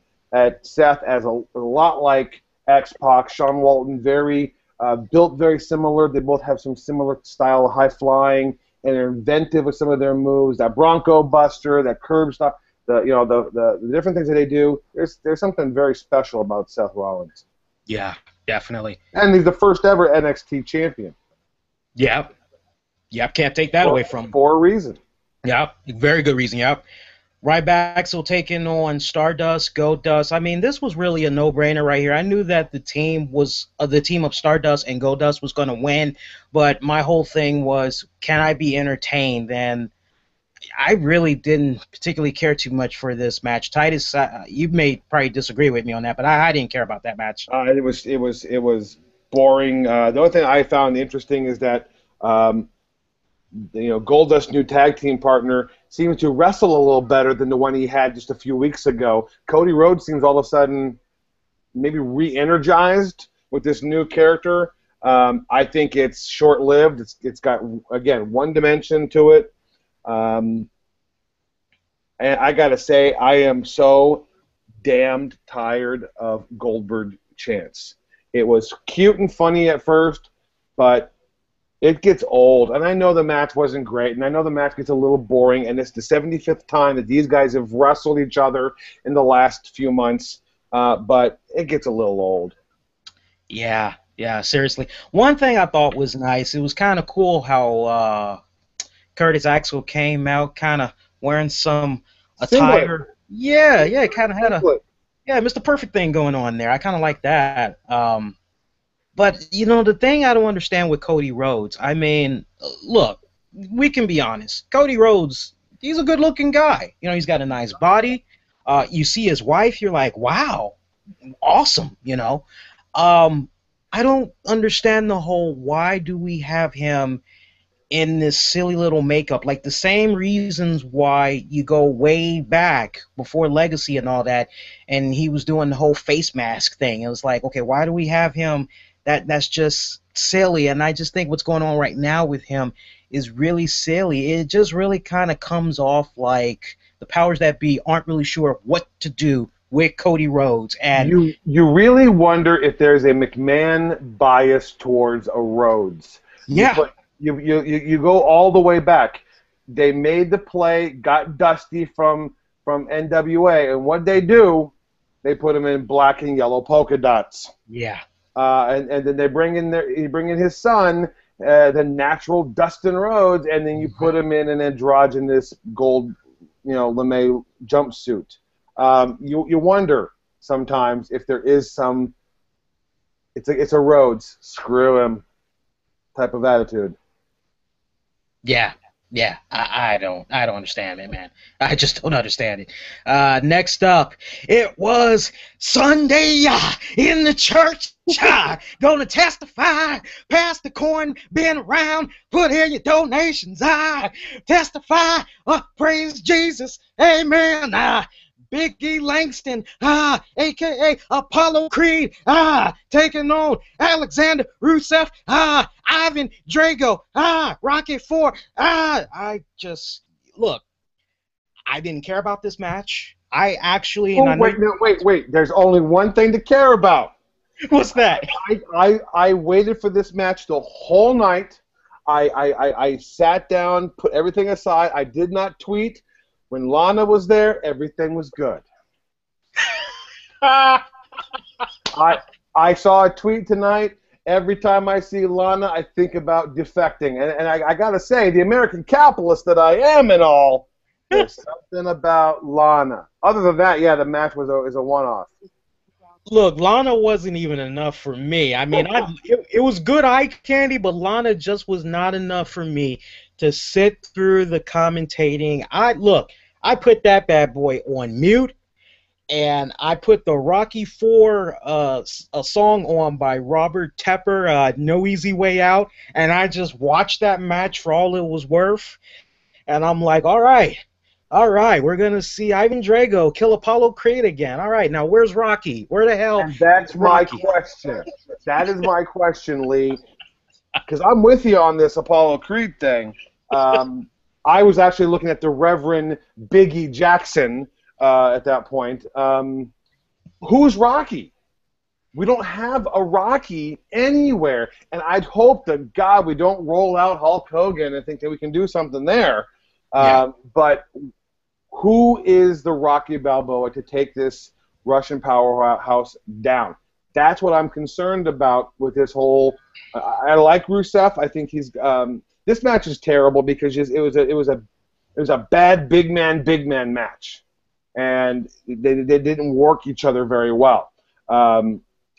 Seth as a lot like X-Pac, Sean Walton, very built very similar. They both have some similar style of high flying, and they're inventive with some of their moves. That Bronco Buster, that curb stop, the different things that they do. There's something very special about Seth Rollins. Yeah, definitely. And he's the first ever NXT champion. Yep, can't take that away from him. For a reason. Yep, very good reason, yep. Ryback will taking on Stardust, Goldust. I mean, this was really a no-brainer right here. I knew that the team of Stardust and Goldust was going to win, but my whole thing was, can I be entertained? And I really didn't particularly care too much for this match. Titus, you may probably disagree with me on that, but I didn't care about that match. It was boring. The only thing I found interesting is that Goldust's new tag team partner seems to wrestle a little better than the one he had just a few weeks ago. Cody Rhodes seems all of a sudden maybe re-energized with this new character. I think it's short-lived. It's got, again, one dimension to it. And I got to say, I am so damned tired of Goldberg chants. It was cute and funny at first, but it gets old. And I know the match wasn't great, and I know the match gets a little boring, and it's the 75th time that these guys have wrestled each other in the last few months, but it gets a little old. Yeah, seriously. One thing I thought was nice, it was kind of cool how Curtis Axel came out kind of wearing some attire. Yeah, kind of had Mr. Perfect thing going on there. I kind of like that. But, the thing I don't understand with Cody Rhodes, I mean, look, we can be honest. Cody Rhodes, he's a good-looking guy. He's got a nice body. You see his wife, you're like, wow, awesome, I don't understand the whole why do we have him in this silly little makeup, like the same reasons why you go way back before Legacy and all that, and he was doing the whole face mask thing. It was like, okay, why do we have him? That's just silly, and I just think what's going on right now with him is really silly. It just really kind of comes off like the powers that be aren't really sure what to do with Cody Rhodes. And you really wonder if there's a McMahon bias towards a Rhodes. Yeah. You go all the way back. They made the play, got Dusty from NWA, and what they do, they put him in black and yellow polka dots. Yeah. And then they bring in his son, the natural Dustin Rhodes, and then you put him in an androgynous gold, lame jumpsuit. You wonder sometimes if there is some. It's a Rhodes, screw him, type of attitude. Yeah. I don't understand it, man. I just don't understand it. Next up, it was Sunday in the church. Gonna testify, pass the coin, been around, put here your donations. Testify, praise Jesus, amen. Big E Langston, a.k.a. Apollo Creed, taking on Alexander Rusev, Ivan Drago, Rocky IV. Look, I didn't care about this match. Wait. There's only one thing to care about. What's that? I waited for this match the whole night. I sat down, put everything aside. I did not tweet. When Lana was there, everything was good. I saw a tweet tonight. Every time I see Lana, I think about defecting. And I got to say, the American capitalist that I am and all, there's something about Lana. Other than that, yeah, the match is a one-off. Look, Lana wasn't even enough for me. I mean, it was good eye candy, but Lana just was not enough for me to sit through the commentating. I put that bad boy on mute, and I put the Rocky IV a song on by Robert Tepper, No Easy Way Out, and I just watched that match for all it was worth, and I'm like, all right, we're going to see Ivan Drago kill Apollo Creed again. All right, now where's Rocky? Where the hell and that's my Rocky? Question. That is my question, Lee, because I'm with you on this Apollo Creed thing. I was actually looking at the Reverend Biggie Jackson at that point. Who's Rocky? We don't have a Rocky anywhere, and I'd hope that God we don't roll out Hulk Hogan and think that we can do something there. But who is the Rocky Balboa to take this Russian powerhouse down? That's what I'm concerned about with this whole. I like Rusev. I think he's. This match is terrible because it was a bad big man match, and they didn't work each other very well.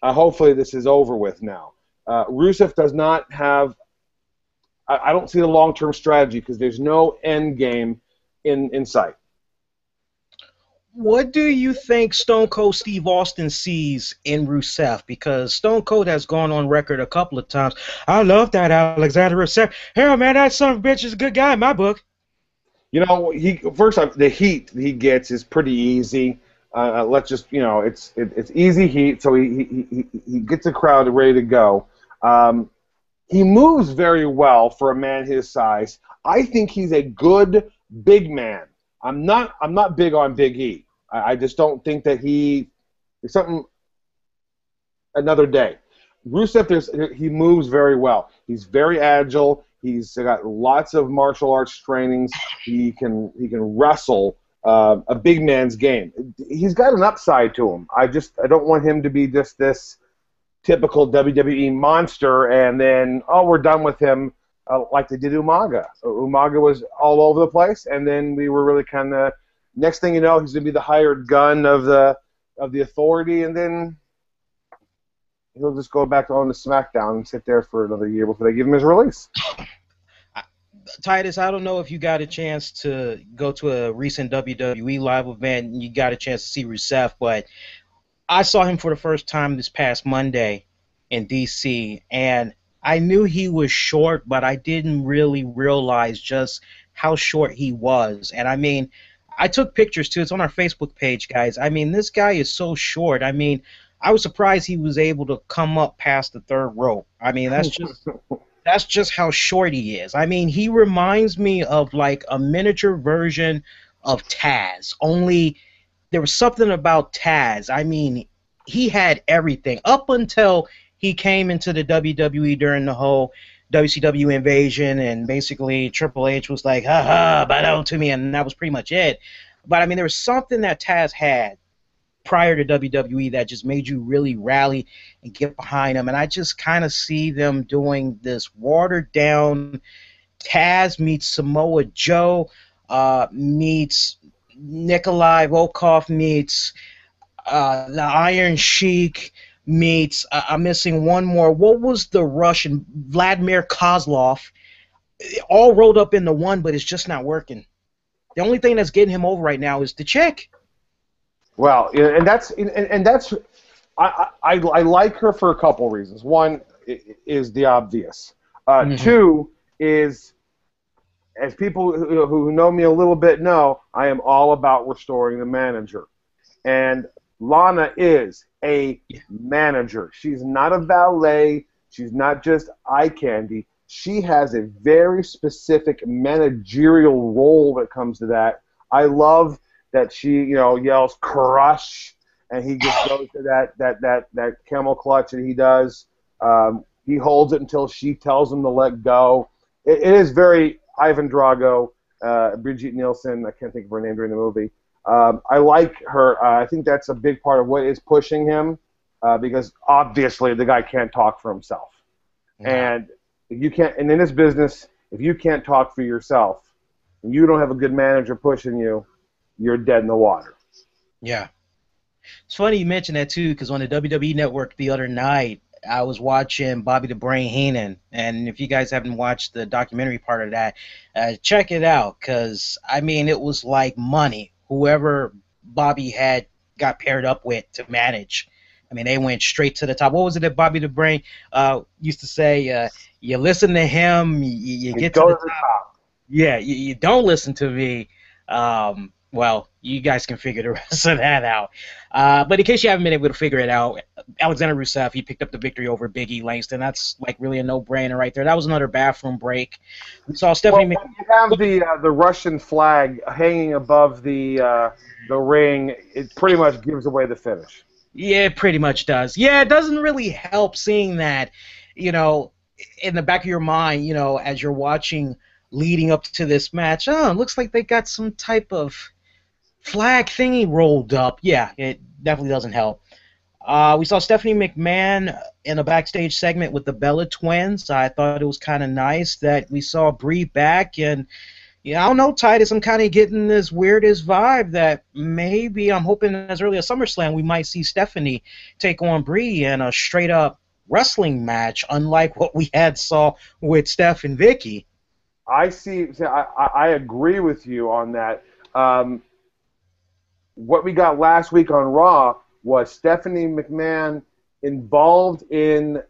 Hopefully this is over with now. Rusev does not have. I don't see the long-term strategy because there's no end game in sight. What do you think Stone Cold Steve Austin sees in Rusev? Because Stone Cold has gone on record a couple of times. I love that Alexander Rusev. Hell, man, that son of a bitch is a good guy in my book. You know, first off, the heat he gets is pretty easy. Let's just, it's easy heat, so he gets the crowd ready to go. He moves very well for a man his size. I think he's a good big man. I'm not big on Big E. I just don't think that there's something another day. Rusev, he moves very well. He's very agile. He's got lots of martial arts trainings. He can wrestle a big man's game. He's got an upside to him. I don't want him to be just this typical WWE monster and then, we're done with him like they did Umaga. Umaga was all over the place, and then we were really kind of, next thing you know, he's going to be the hired gun of the authority, and then he'll just go back on the SmackDown and sit there for another year before they give him his release. Titus, I don't know if you got a chance to go to a recent WWE live event and you got a chance to see Rusev, but I saw him for the first time this past Monday in D.C., and I knew he was short, but I didn't really realize just how short he was. And, I mean, I took pictures, too. It's on our Facebook page, guys. I mean, this guy is so short. I mean, I was surprised he was able to come up past the third rope. I mean, that's just how short he is. I mean, he reminds me of, like, a miniature version of Taz, only there was something about Taz. I mean, he had everything up until he came into the WWE during the whole WCW invasion, and basically Triple H was like, ha, bow down to me, and that was pretty much it. But, I mean, there was something that Taz had prior to WWE that just made you really rally and get behind him, and I just kind of see them doing this watered-down Taz meets Samoa Joe, meets Nikolai Volkov, meets the Iron Sheik, meets, I'm missing one more. What was the Russian? Vladimir Kozlov. All rolled up into one, but it's just not working. The only thing that's getting him over right now is the chick. Well, and that's I like her for a couple reasons. One is the obvious. Two is, as people who know me a little bit know, I am all about restoring the manager. And Lana is a manager. She's not a valet. She's not just eye candy. She has a very specific managerial role that comes to that. I love that she, yells "crush," and he just goes to that camel clutch that he does. He holds it until she tells him to let go. It is very Ivan Drago, Brigitte Nielsen. I can't think of her name during the movie. I like her. I think that's a big part of what is pushing him, because obviously the guy can't talk for himself, and you can't. And in this business, if you can't talk for yourself, and you don't have a good manager pushing you, you're dead in the water. Yeah, it's funny you mentioned that too, because on the WWE Network the other night, I was watching Bobby the Brain Heenan, and if you guys haven't watched the documentary part of that, check it out, because I mean it was like money. Whoever Bobby had got paired up with to manage, I mean, they went straight to the top. What was it that Bobby the Brain used to say? You listen to him, you get to the top. Yeah, you don't listen to me. Well, you guys can figure the rest of that out. But in case you haven't been able to figure it out, Alexander Rusev, he picked up the victory over Big E Langston. That's like really a no-brainer right there. That was another bathroom break. We saw Stephanie. Well, when you have the Russian flag hanging above the ring, it pretty much gives away the finish. Yeah, it pretty much does. Yeah, it doesn't really help seeing that, in the back of your mind, as you're watching leading up to this match. Oh, it looks like they got some type of flag thingy rolled up. Yeah, it definitely doesn't help. We saw Stephanie McMahon in a backstage segment with the Bella Twins. I thought it was kind of nice that we saw Brie back, and I don't know, Titus, I'm kind of getting this weirdest vibe that maybe I'm hoping as early as SummerSlam we might see Stephanie take on Brie in a straight-up wrestling match, unlike what we saw with Steph and Vicky. I agree with you on that. What we got last week on Raw was Stephanie McMahon involved in,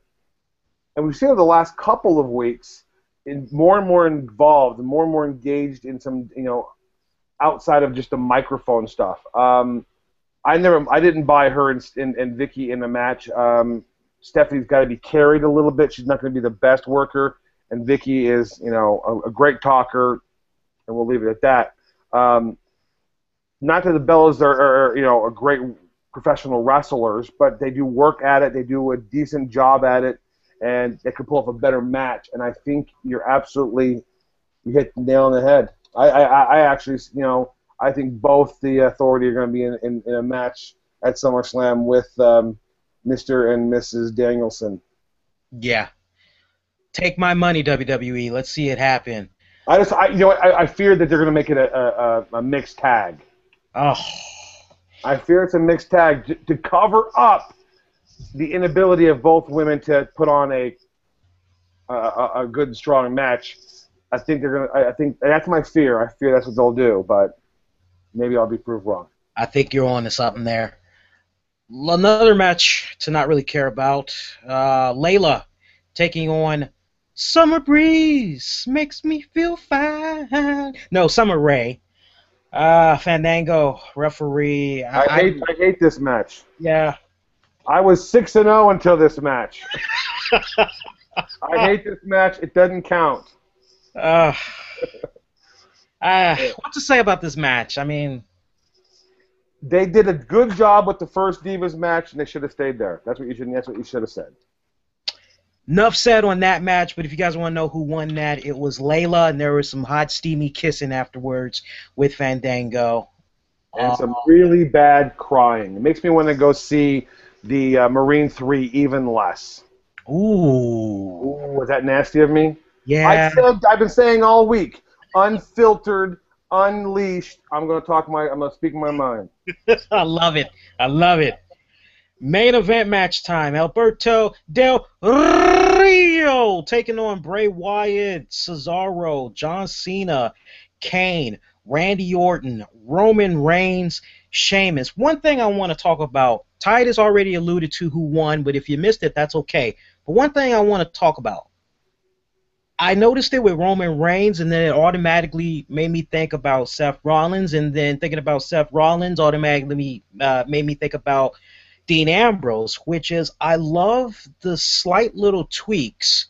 and we've seen it the last couple of weeks, in more and more involved, and more engaged in some, outside of just the microphone stuff. I didn't buy her and Vicky in a match. Stephanie's got to be carried a little bit. She's not going to be the best worker, and Vicky is, a great talker, and we'll leave it at that. Not that the Bellas are a great professional wrestlers, but they do work at it. They do a decent job at it, and they could pull off a better match. And I think you hit the nail on the head. I actually, I think both the Authority are going to be in a match at SummerSlam with Mr. and Mrs. Danielson. Yeah. Take my money, WWE. Let's see it happen. I fear that they're going to make it a mixed tag. Oh. I fear it's a mixed tag to cover up the inability of both women to put on a good, strong match. I think that's my fear. I fear that's what they'll do, but maybe I'll be proved wrong. I think you're on to something there. Another match to not really care about. Layla taking on Summer Breeze. Makes me feel fine. No, Summer Rae. Fandango, referee. I hate this match. Yeah. I was 6-0 until this match. I hate this match. It doesn't count. What to say about this match? I mean, they did a good job with the first Divas match, and they should have stayed there. That's what you should have said. Enough said on that match, but if you guys want to know who won that, it was Layla, and there was some hot, steamy kissing afterwards with Fandango. And some really bad crying. It makes me want to go see the Marine 3 even less. Ooh. Was that nasty of me? Yeah. I've been saying all week, unfiltered, unleashed. I'm going to speak my mind. I love it. I love it. Main event match time. Alberto Del Rio taking on Bray Wyatt, Cesaro, John Cena, Kane, Randy Orton, Roman Reigns, Sheamus. One thing I want to talk about, Titus already alluded to who won, but if you missed it, that's okay. But one thing I want to talk about, I noticed it with Roman Reigns, and then it automatically made me think about Seth Rollins, and then thinking about Seth Rollins automatically made me think about Dean Ambrose, which is I love the slight little tweaks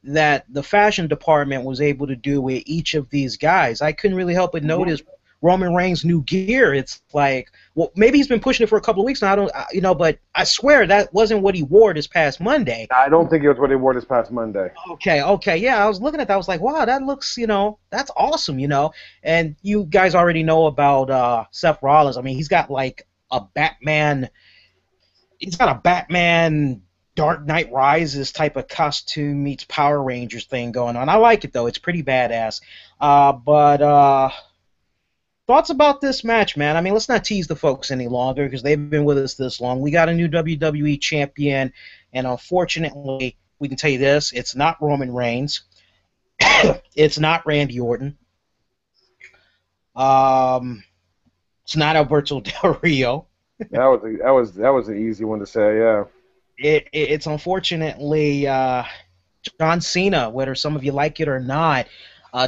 that the fashion department was able to do with each of these guys. I couldn't really help but notice Roman Reigns' new gear. It's like, well, maybe he's been pushing it for a couple of weeks now. But I swear that wasn't what he wore this past Monday. I don't think it was what he wore this past Monday. Okay, yeah, I was looking at that. I was like, wow, that looks, that's awesome, And you guys already know about Seth Rollins. I mean, he's got like a Batman. He's got a Batman Dark Knight Rises type of costume meets Power Rangers thing going on. I like it, though. It's pretty badass. But thoughts about this match, man? I mean, let's not tease the folks any longer because they've been with us this long. We got a new WWE champion, and unfortunately, we can tell you this. It's not Roman Reigns. It's not Randy Orton. It's not Alberto Del Rio. That was an easy one to say, yeah. It's unfortunately John Cena, whether some of you like it or not.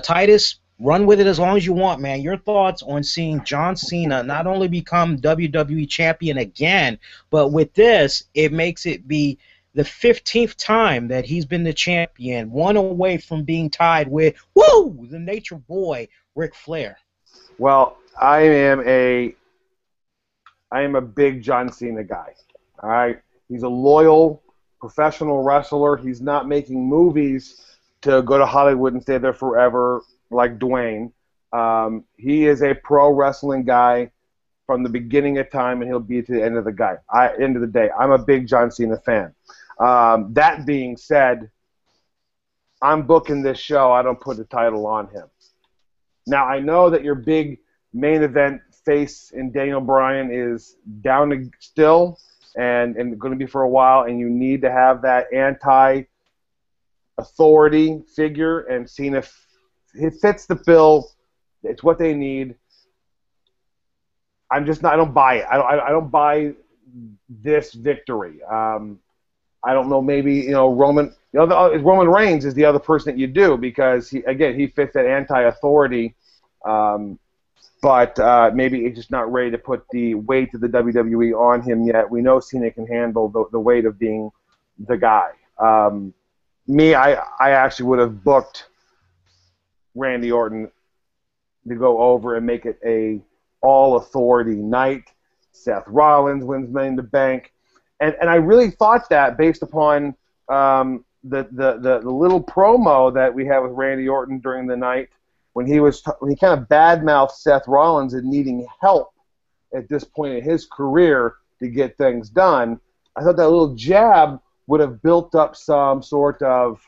Titus, run with it as long as you want, man. Your thoughts on seeing John Cena not only become WWE champion again, but with this, it makes it be the 15th time that he's been the champion, one away from being tied with, the Nature Boy, Ric Flair. Well, I am a big John Cena guy. All right, he's a loyal professional wrestler. He's not making movies to go to Hollywood and stay there forever like Dwayne. He is a pro wrestling guy from the beginning of time, and he'll be to the end of the day. I'm a big John Cena fan. That being said, I'm booking this show. I don't put the title on him. Now, I know that your big main event face in Daniel Bryan is down still and going to be for a while, and you need to have that anti-authority figure, and Cena it fits the bill. It's what they need. I don't buy it. I don't buy this victory. I don't know. Maybe Roman. Roman Reigns is the other person that you do because he fits that anti-authority. But maybe he's just not ready to put the weight of the WWE on him yet. We know Cena can handle the weight of being the guy. I actually would have booked Randy Orton to go over and make it a all-authority night. Seth Rollins wins Money in the Bank. And I really thought that based upon the little promo that we had with Randy Orton during the night when he kind of badmouthed Seth Rollins and needing help at this point in his career to get things done. I thought that little jab would have built up some sort of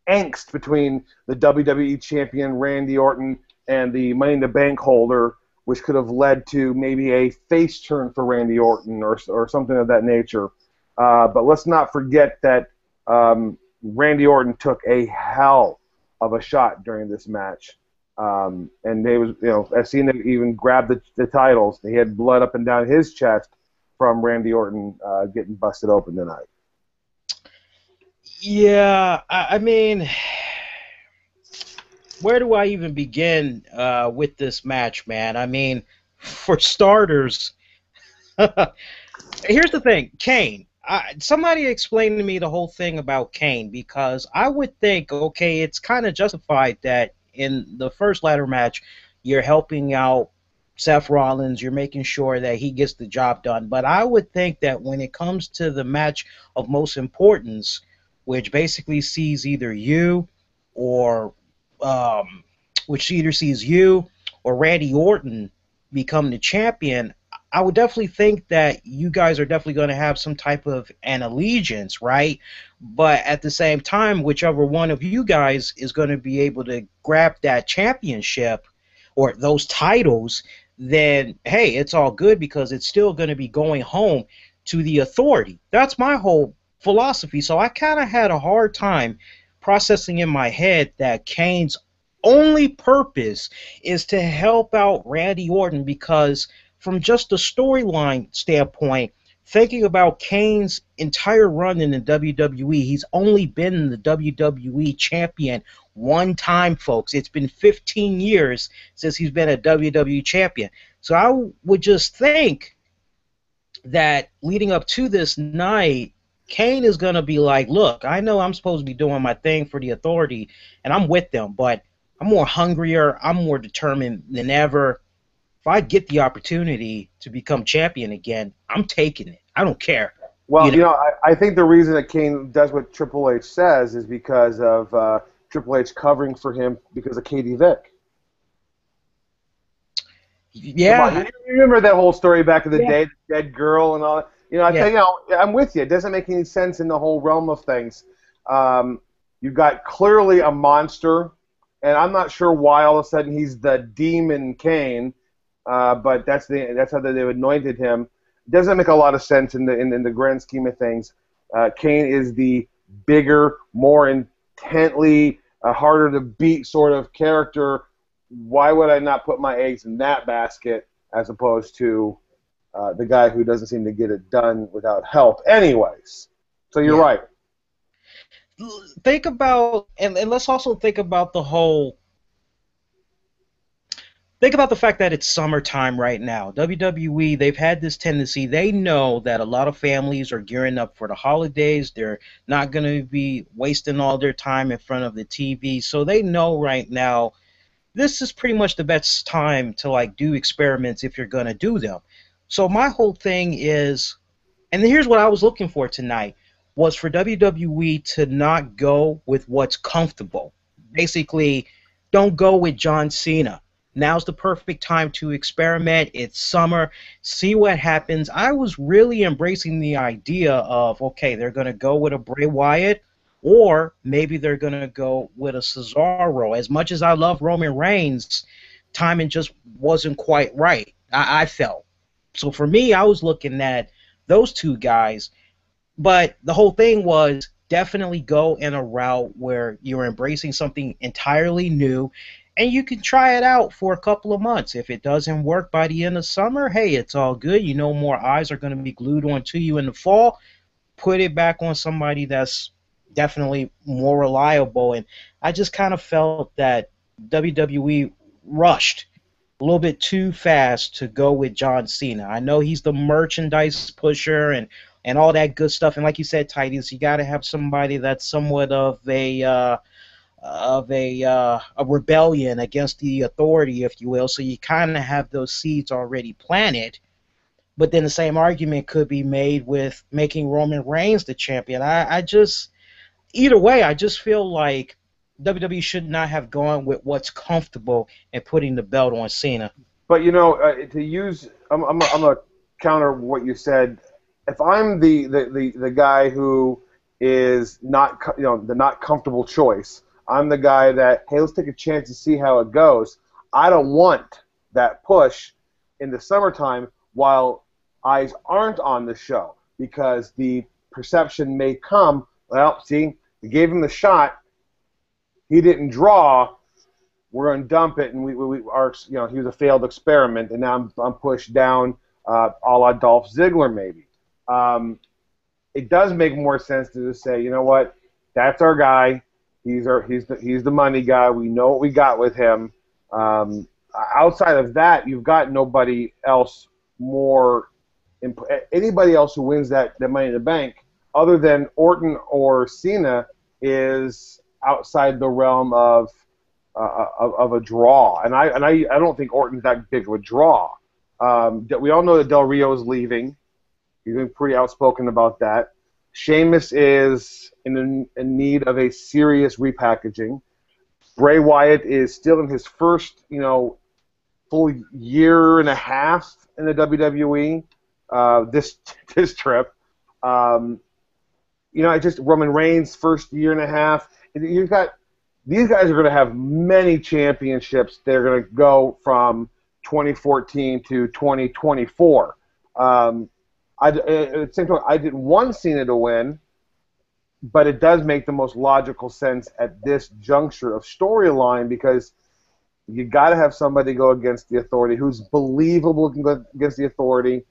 angst between the WWE champion Randy Orton and the Money in the Bank holder, which could have led to maybe a face turn for Randy Orton or something of that nature. But let's not forget that Randy Orton took a hell of a shot during this match. And they was, I've seen him even grab the titles. He had blood up and down his chest from Randy Orton getting busted open tonight. Yeah, I mean, where do I even begin with this match, man? I mean, for starters, here's the thing, Kane. Somebody explain to me the whole thing about Kane, because I would think, okay, it's kind of justified that in the first ladder match, you're helping out Seth Rollins, you're making sure that he gets the job done. But I would think that when it comes to the match of most importance, which basically sees either you or Randy Orton become the champion, I would definitely think that you guys are definitely going to have some type of an allegiance, right? But at the same time, whichever one of you guys is going to be able to grab that championship or those titles, then, hey, it's all good because it's still going to be going home to the authority. That's my whole philosophy. So I kind of had a hard time processing in my head that Kane's only purpose is to help out Randy Orton, because from just a storyline standpoint, thinking about Kane's entire run in the WWE, he's only been the WWE champion one time, folks. It's been 15 years since he's been a WWE champion. So I would just think that leading up to this night, Kane is going to be like, look, I know I'm supposed to be doing my thing for the authority, and I'm with them, but I'm more hungrier, I'm more determined than ever. If I get the opportunity to become champion again, I'm taking it. I don't care. Well, I think the reason that Kane does what Triple H says is because of Triple H covering for him because of Katie Vick. Yeah. You remember that whole story back in the day, the dead girl and all that? I'm with you. It doesn't make any sense in the whole realm of things. You've got clearly a monster, and I'm not sure why all of a sudden he's the Demon Kane. But that's how they anointed him. Doesn't make a lot of sense in the grand scheme of things. Kane is the bigger, more intently, harder to beat sort of character. Why would I not put my eggs in that basket as opposed to the guy who doesn't seem to get it done without help? Anyways, so you're right. Think about, and let's also think about the whole. Think about the fact that it's summertime right now. WWE, they've had this tendency. They know that a lot of families are gearing up for the holidays. They're not going to be wasting all their time in front of the TV. So they know right now this is pretty much the best time to do experiments if you're going to do them. So my whole thing is, and here's what I was looking for tonight, was for WWE to not go with what's comfortable. Basically, don't go with John Cena. Now's the perfect time to experiment. It's summer. See what happens. I was really embracing the idea of, okay, they're going to go with a Bray Wyatt, or maybe they're going to go with a Cesaro. As much as I love Roman Reigns, timing just wasn't quite right, I felt. So for me, I was looking at those two guys. But the whole thing was, definitely go in a route where you're embracing something entirely new, and you can try it out for a couple of months. If it doesn't work by the end of summer, hey, it's all good. You know, more eyes are going to be glued onto you in the fall. Put it back on somebody that's definitely more reliable. And I just kind of felt that WWE rushed a little bit too fast to go with John Cena. I know he's the merchandise pusher and all that good stuff. And like you said, Titus, you got to have somebody that's somewhat of a rebellion against the authority, if you will. So you kind of have those seeds already planted. But then the same argument could be made with making Roman Reigns the champion. I just, either way, I just feel like WWE should not have gone with what's comfortable and putting the belt on Cena. But to use, I'm gonna counter what you said. If I'm the guy who is not, the not comfortable choice, I'm the guy that, hey, let's take a chance to see how it goes. I don't want that push in the summertime while eyes aren't on the show, because the perception may come, well, see, we gave him the shot, he didn't draw, we're going to dump it, and he was a failed experiment, and now I'm pushed down, a la Dolph Ziggler maybe. It does make more sense to just say, you know what, that's our guy, he's the money guy, we know what we got with him. Outside of that, you've got nobody else more. Anybody else who wins that Money in the Bank, other than Orton or Cena, is outside the realm of a draw. And I don't think Orton's that big of a draw. We all know that Del Rio is leaving. He's been pretty outspoken about that. Sheamus is in need of a serious repackaging. Bray Wyatt is still in his first, full year and a half in the WWE. This trip, just Roman Reigns' first year and a half. You've got these guys are going to have many championships. They're going to go from 2014 to 2024. At the same time, I didn't want Cena to win, but it does make the most logical sense at this juncture of storyline, because you got to have somebody go against the authority who's believable against the authority.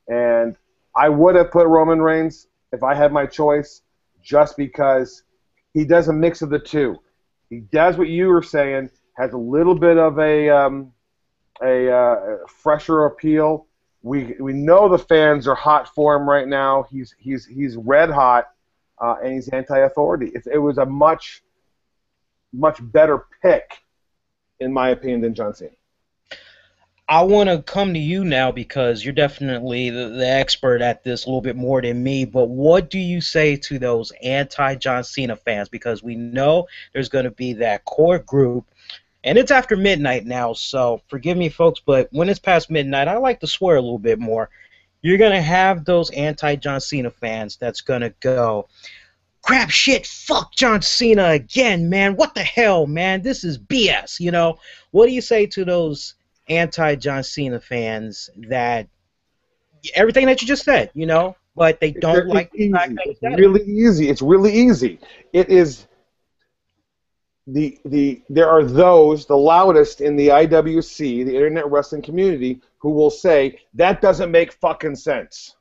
And I would have put Roman Reigns if I had my choice, just because he does a mix of the two. He does what you were saying, has a little bit of a fresher appeal. We know the fans are hot for him right now. He's red hot, and he's anti-authority. It was a much better pick, in my opinion, than John Cena. I want to come to you now, because you're definitely the expert at this a little bit more than me, but what do you say to those anti-John Cena fans? Because we know there's going to be that core group, and it's after midnight now, so forgive me, folks, but when it's past midnight, I like to swear a little bit more. You're going to have those anti-John Cena fans that's going to go, crap, shit, fuck John Cena again, man. What the hell, man? This is BS, What do you say to those anti-John Cena fans that everything that you just said, but they don't like the fact that it's really easy. It's really easy. It is there are those, the loudest in the IWC, the Internet Wrestling community, who will say that doesn't make fucking sense.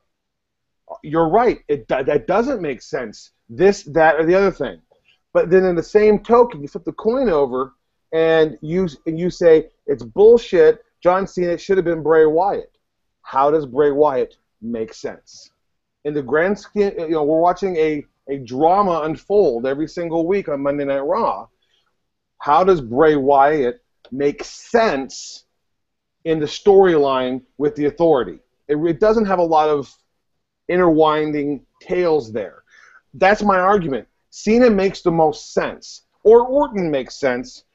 You're right. That doesn't make sense. This, that, or the other thing. But then in the same token, you flip the coin over and you say it's bullshit. John Cena should have been Bray Wyatt. How does Bray Wyatt make sense? In the grand scheme, we're watching a drama unfold every single week on Monday Night Raw. How does Bray Wyatt make sense in the storyline with the Authority? It doesn't have a lot of interwinding tales there. That's my argument. Cena makes the most sense, or Orton makes sense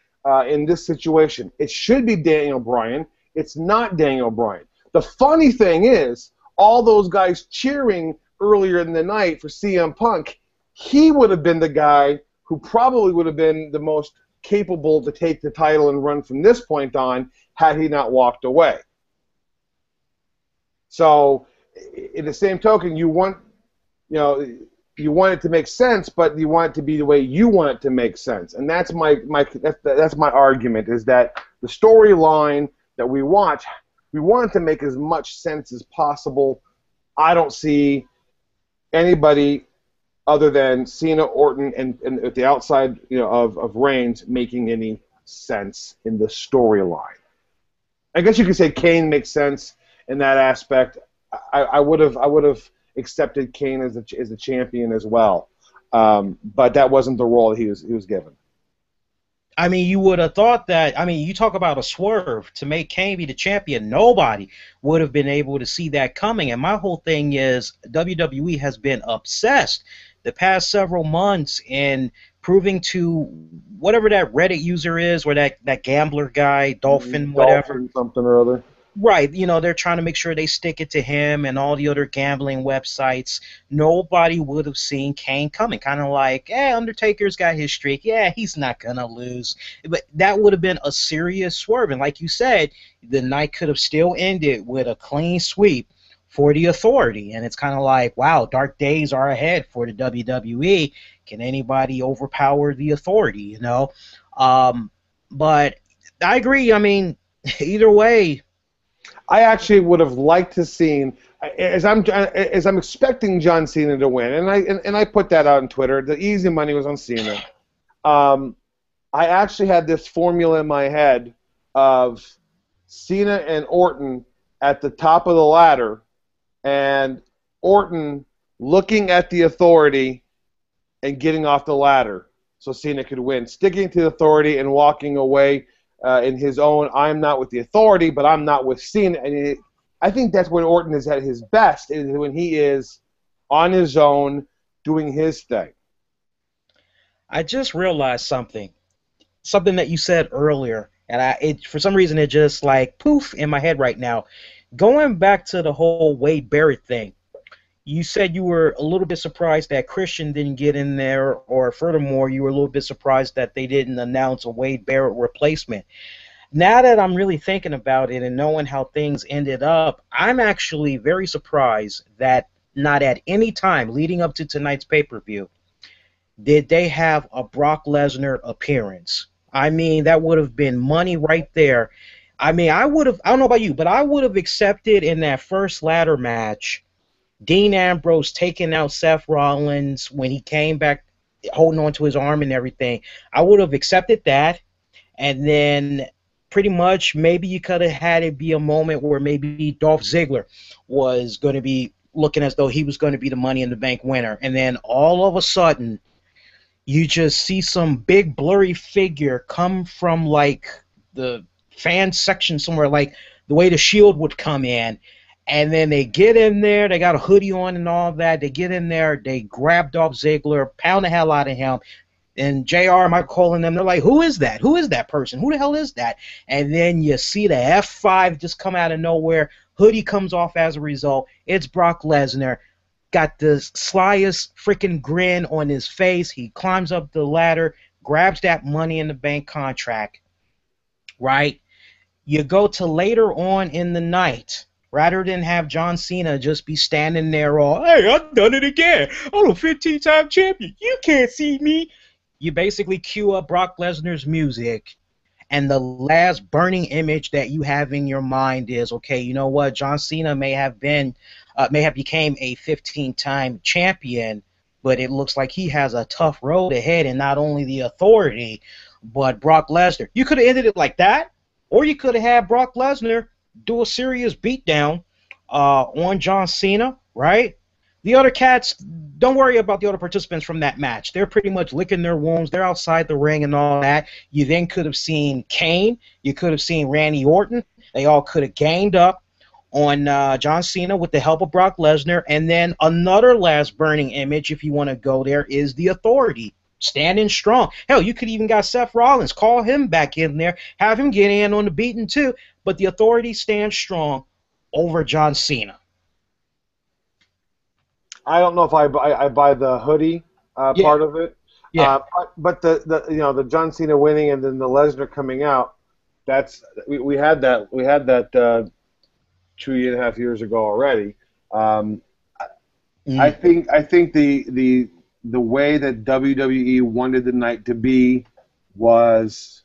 in this situation. It should be Daniel Bryan. It's not Daniel Bryan. The funny thing is, all those guys cheering earlier in the night for CM Punk, he would have been the guy who probably would have been the most capable to take the title and run from this point on had he not walked away. So, in the same token, you want, you want it to make sense, but you want it to be the way you want it to make sense. And that's my argument, is that the storyline that we watch, we want it to make as much sense as possible. I don't see anybody other than Cena, Orton, and at the outside, of Reigns making any sense in the storyline. I guess you could say Kane makes sense in that aspect. I would have accepted Kane as a champion as well, but that wasn't the role he was given. I mean, you would have thought that. I mean, you talk about a swerve to make Kane be the champion. Nobody would have been able to see that coming. And my whole thing is WWE has been obsessed the past several months in proving to whatever that Reddit user is, or that gambler guy, Dolphin, whatever. Dolphin something or other. Right, they're trying to make sure they stick it to him and all the other gambling websites. Nobody would have seen Kane coming. Kind of like, Undertaker's got his streak. Yeah, he's not going to lose. But that would have been a serious swerve. And like you said, the night could have still ended with a clean sweep for the Authority. And it's kind of like, wow, dark days are ahead for the WWE. Can anybody overpower the Authority, But I agree. I mean, either way, I actually would have liked to seen, as I'm expecting John Cena to win, and I put that out on Twitter. The easy money was on Cena. I actually had this formula in my head of Cena and Orton at the top of the ladder, and Orton looking at the Authority and getting off the ladder so Cena could win, sticking to the Authority and walking away in his own, I'm not with the Authority, but I'm not with Cena. And I think that's when Orton is at his best, is when he is on his own doing his thing. I just realized something that you said earlier, and for some reason it just like poof in my head right now. Going back to the whole Wade Barrett thing, you said you were a little bit surprised that Christian didn't get in there, or furthermore, you were a little bit surprised that they didn't announce a Wade Barrett replacement. Now that I'm really thinking about it and knowing how things ended up, I'm actually very surprised that not at any time leading up to tonight's pay-per-view did they have a Brock Lesnar appearance. I mean, that would have been money right there. I mean, I don't know about you, but I would have accepted in that first ladder match Dean Ambrose taking out Seth Rollins when he came back holding on to his arm and everything. I would have accepted that, and then pretty much maybe you could have had it be a moment where maybe Dolph Ziggler was going to be looking as though he was going to be the Money in the Bank winner, and then all of a sudden you just see some big blurry figure come from like the fan section somewhere, like the way the Shield would come in. And then they get in there, they got a hoodie on and all that. They get in there, they grab Dolph Ziggler, pound the hell out of him. And JR, Mike Cole and them, they're like, who is that? Who is that person? Who the hell is that? And then you see the F5 just come out of nowhere. Hoodie comes off as a result. It's Brock Lesnar. Got the slyest freaking grin on his face. He climbs up the ladder, grabs that Money in the Bank contract, right? You go to later on in the night. Rather than have John Cena just be standing there all, hey, I've done it again. I'm a 15-time champion. You can't see me. You basically cue up Brock Lesnar's music, and the last burning image that you have in your mind is, okay, you know what? John Cena may have became a 15-time champion, but it looks like he has a tough road ahead, and not only the Authority, but Brock Lesnar. You could have ended it like that, or you could have had Brock Lesnar do a serious beatdown on John Cena, right? The other cats, don't worry about the other participants from that match. They're pretty much licking their wounds. They're outside the ring and all that. You then could have seen Kane. You could have seen Randy Orton. They all could have ganged up on John Cena with the help of Brock Lesnar. And then another last burning image, if you want to go there, is the Authority standing strong. Hell, you could even got Seth Rollins, call him back in there, have him get in on the beating too. But the Authority stands strong over John Cena. I don't know if I buy the hoodie part of it. Yeah. But the John Cena winning and then the Lesnar coming out, we had that 2.5 years ago already. Mm. I think the way that WWE wanted the night to be was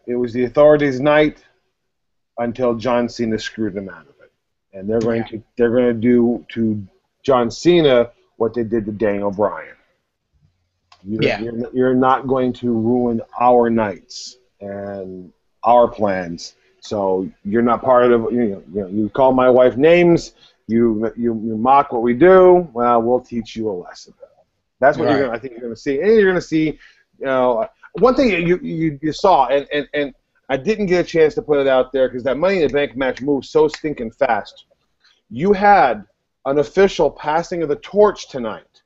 it was the Authorities' night until John Cena screwed them out of it, and Yeah. they're going to do to John Cena what they did to Daniel Bryan. Yeah. You're not going to ruin our nights and our plans. So you're not part of you call my wife names. You mock what we do. Well, we'll teach you a lesson. That's what Right. I think you're gonna see, and you're gonna see. One thing you saw, and I didn't get a chance to put it out there because that Money in the Bank match moved so stinking fast. You had an official passing of the torch tonight.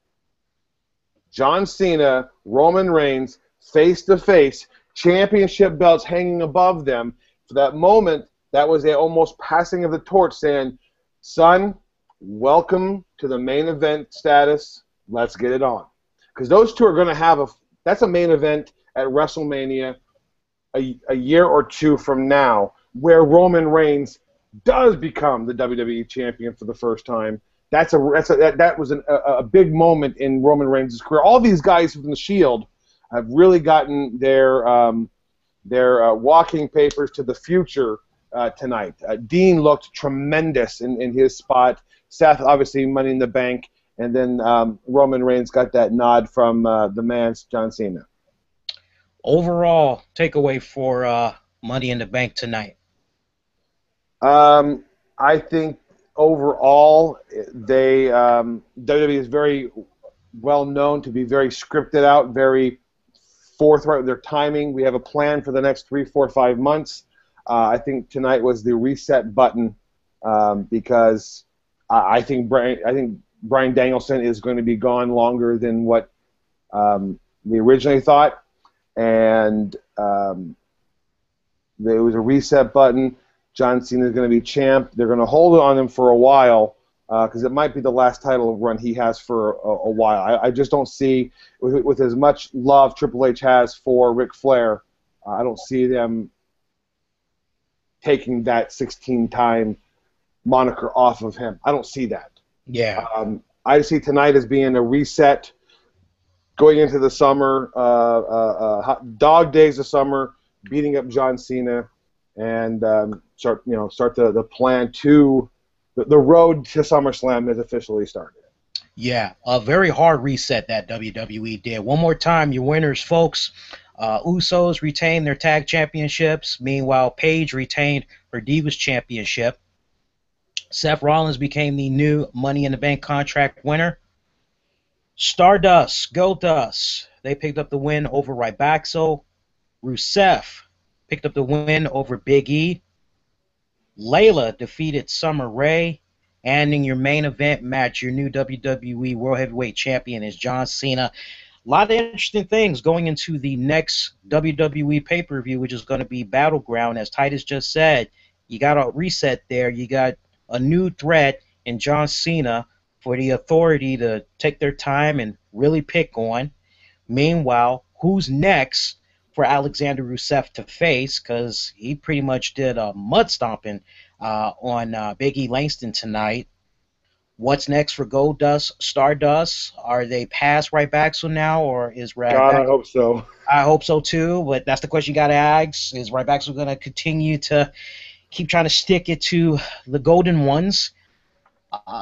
John Cena, Roman Reigns, face to face, championship belts hanging above them. For that moment, that was a almost passing of the torch, saying, "Son, welcome to the main event status. Let's get it on." Because those two are going to have that's a main event at WrestleMania a year or two from now, where Roman Reigns does become the WWE champion for the first time. That was a big moment in Roman Reigns' career. All these guys from the Shield have really gotten their walking papers to the future tonight. Dean looked tremendous in his spot. Seth, obviously, Money in the Bank. And then Roman Reigns got that nod from the man, John Cena. Overall takeaway for Money in the Bank tonight. I think overall, WWE is very well known to be very scripted out, very forthright with their timing. We have a plan for the next 3, 4, 5 months. I think tonight was the reset button because I think Bryan Danielson is going to be gone longer than what they originally thought, and there was a reset button. John Cena is going to be champ. They're going to hold it on him for a while because it might be the last title run he has for a while. I just don't see, with as much love Triple H has for Ric Flair, I don't see them taking that 16-time moniker off of him. I don't see that. Yeah. I see tonight as being a reset going into the summer, dog days of summer, beating up John Cena, and start the plan to the road to SummerSlam has officially started. Yeah, a very hard reset that WWE did. One more time, your winners, folks. Usos retained their tag championships. Meanwhile, Paige retained her Divas championship. Seth Rollins became the new Money in the Bank contract winner. Stardust, Goldust, they picked up the win over Rybaxo. Rusev picked up the win over Big E. Layla defeated Summer Rae. And in your main event match, your new WWE World Heavyweight Champion is John Cena. A lot of interesting things going into the next WWE pay-per-view, which is going to be Battleground. As Titus just said, you got a reset there. You got a new threat in John Cena for the Authority to take their time and really pick on. Meanwhile, who's next for Alexander Rusev to face? Because he pretty much did a mud stomping on Big E Langston tonight. What's next for Goldust, Stardust? Are they past Rybaxo now, or is Rybaxo? God, I hope so. I hope so too, but that's the question you got to ask. Is Rybaxo going to continue to keep trying to stick it to the Golden Ones?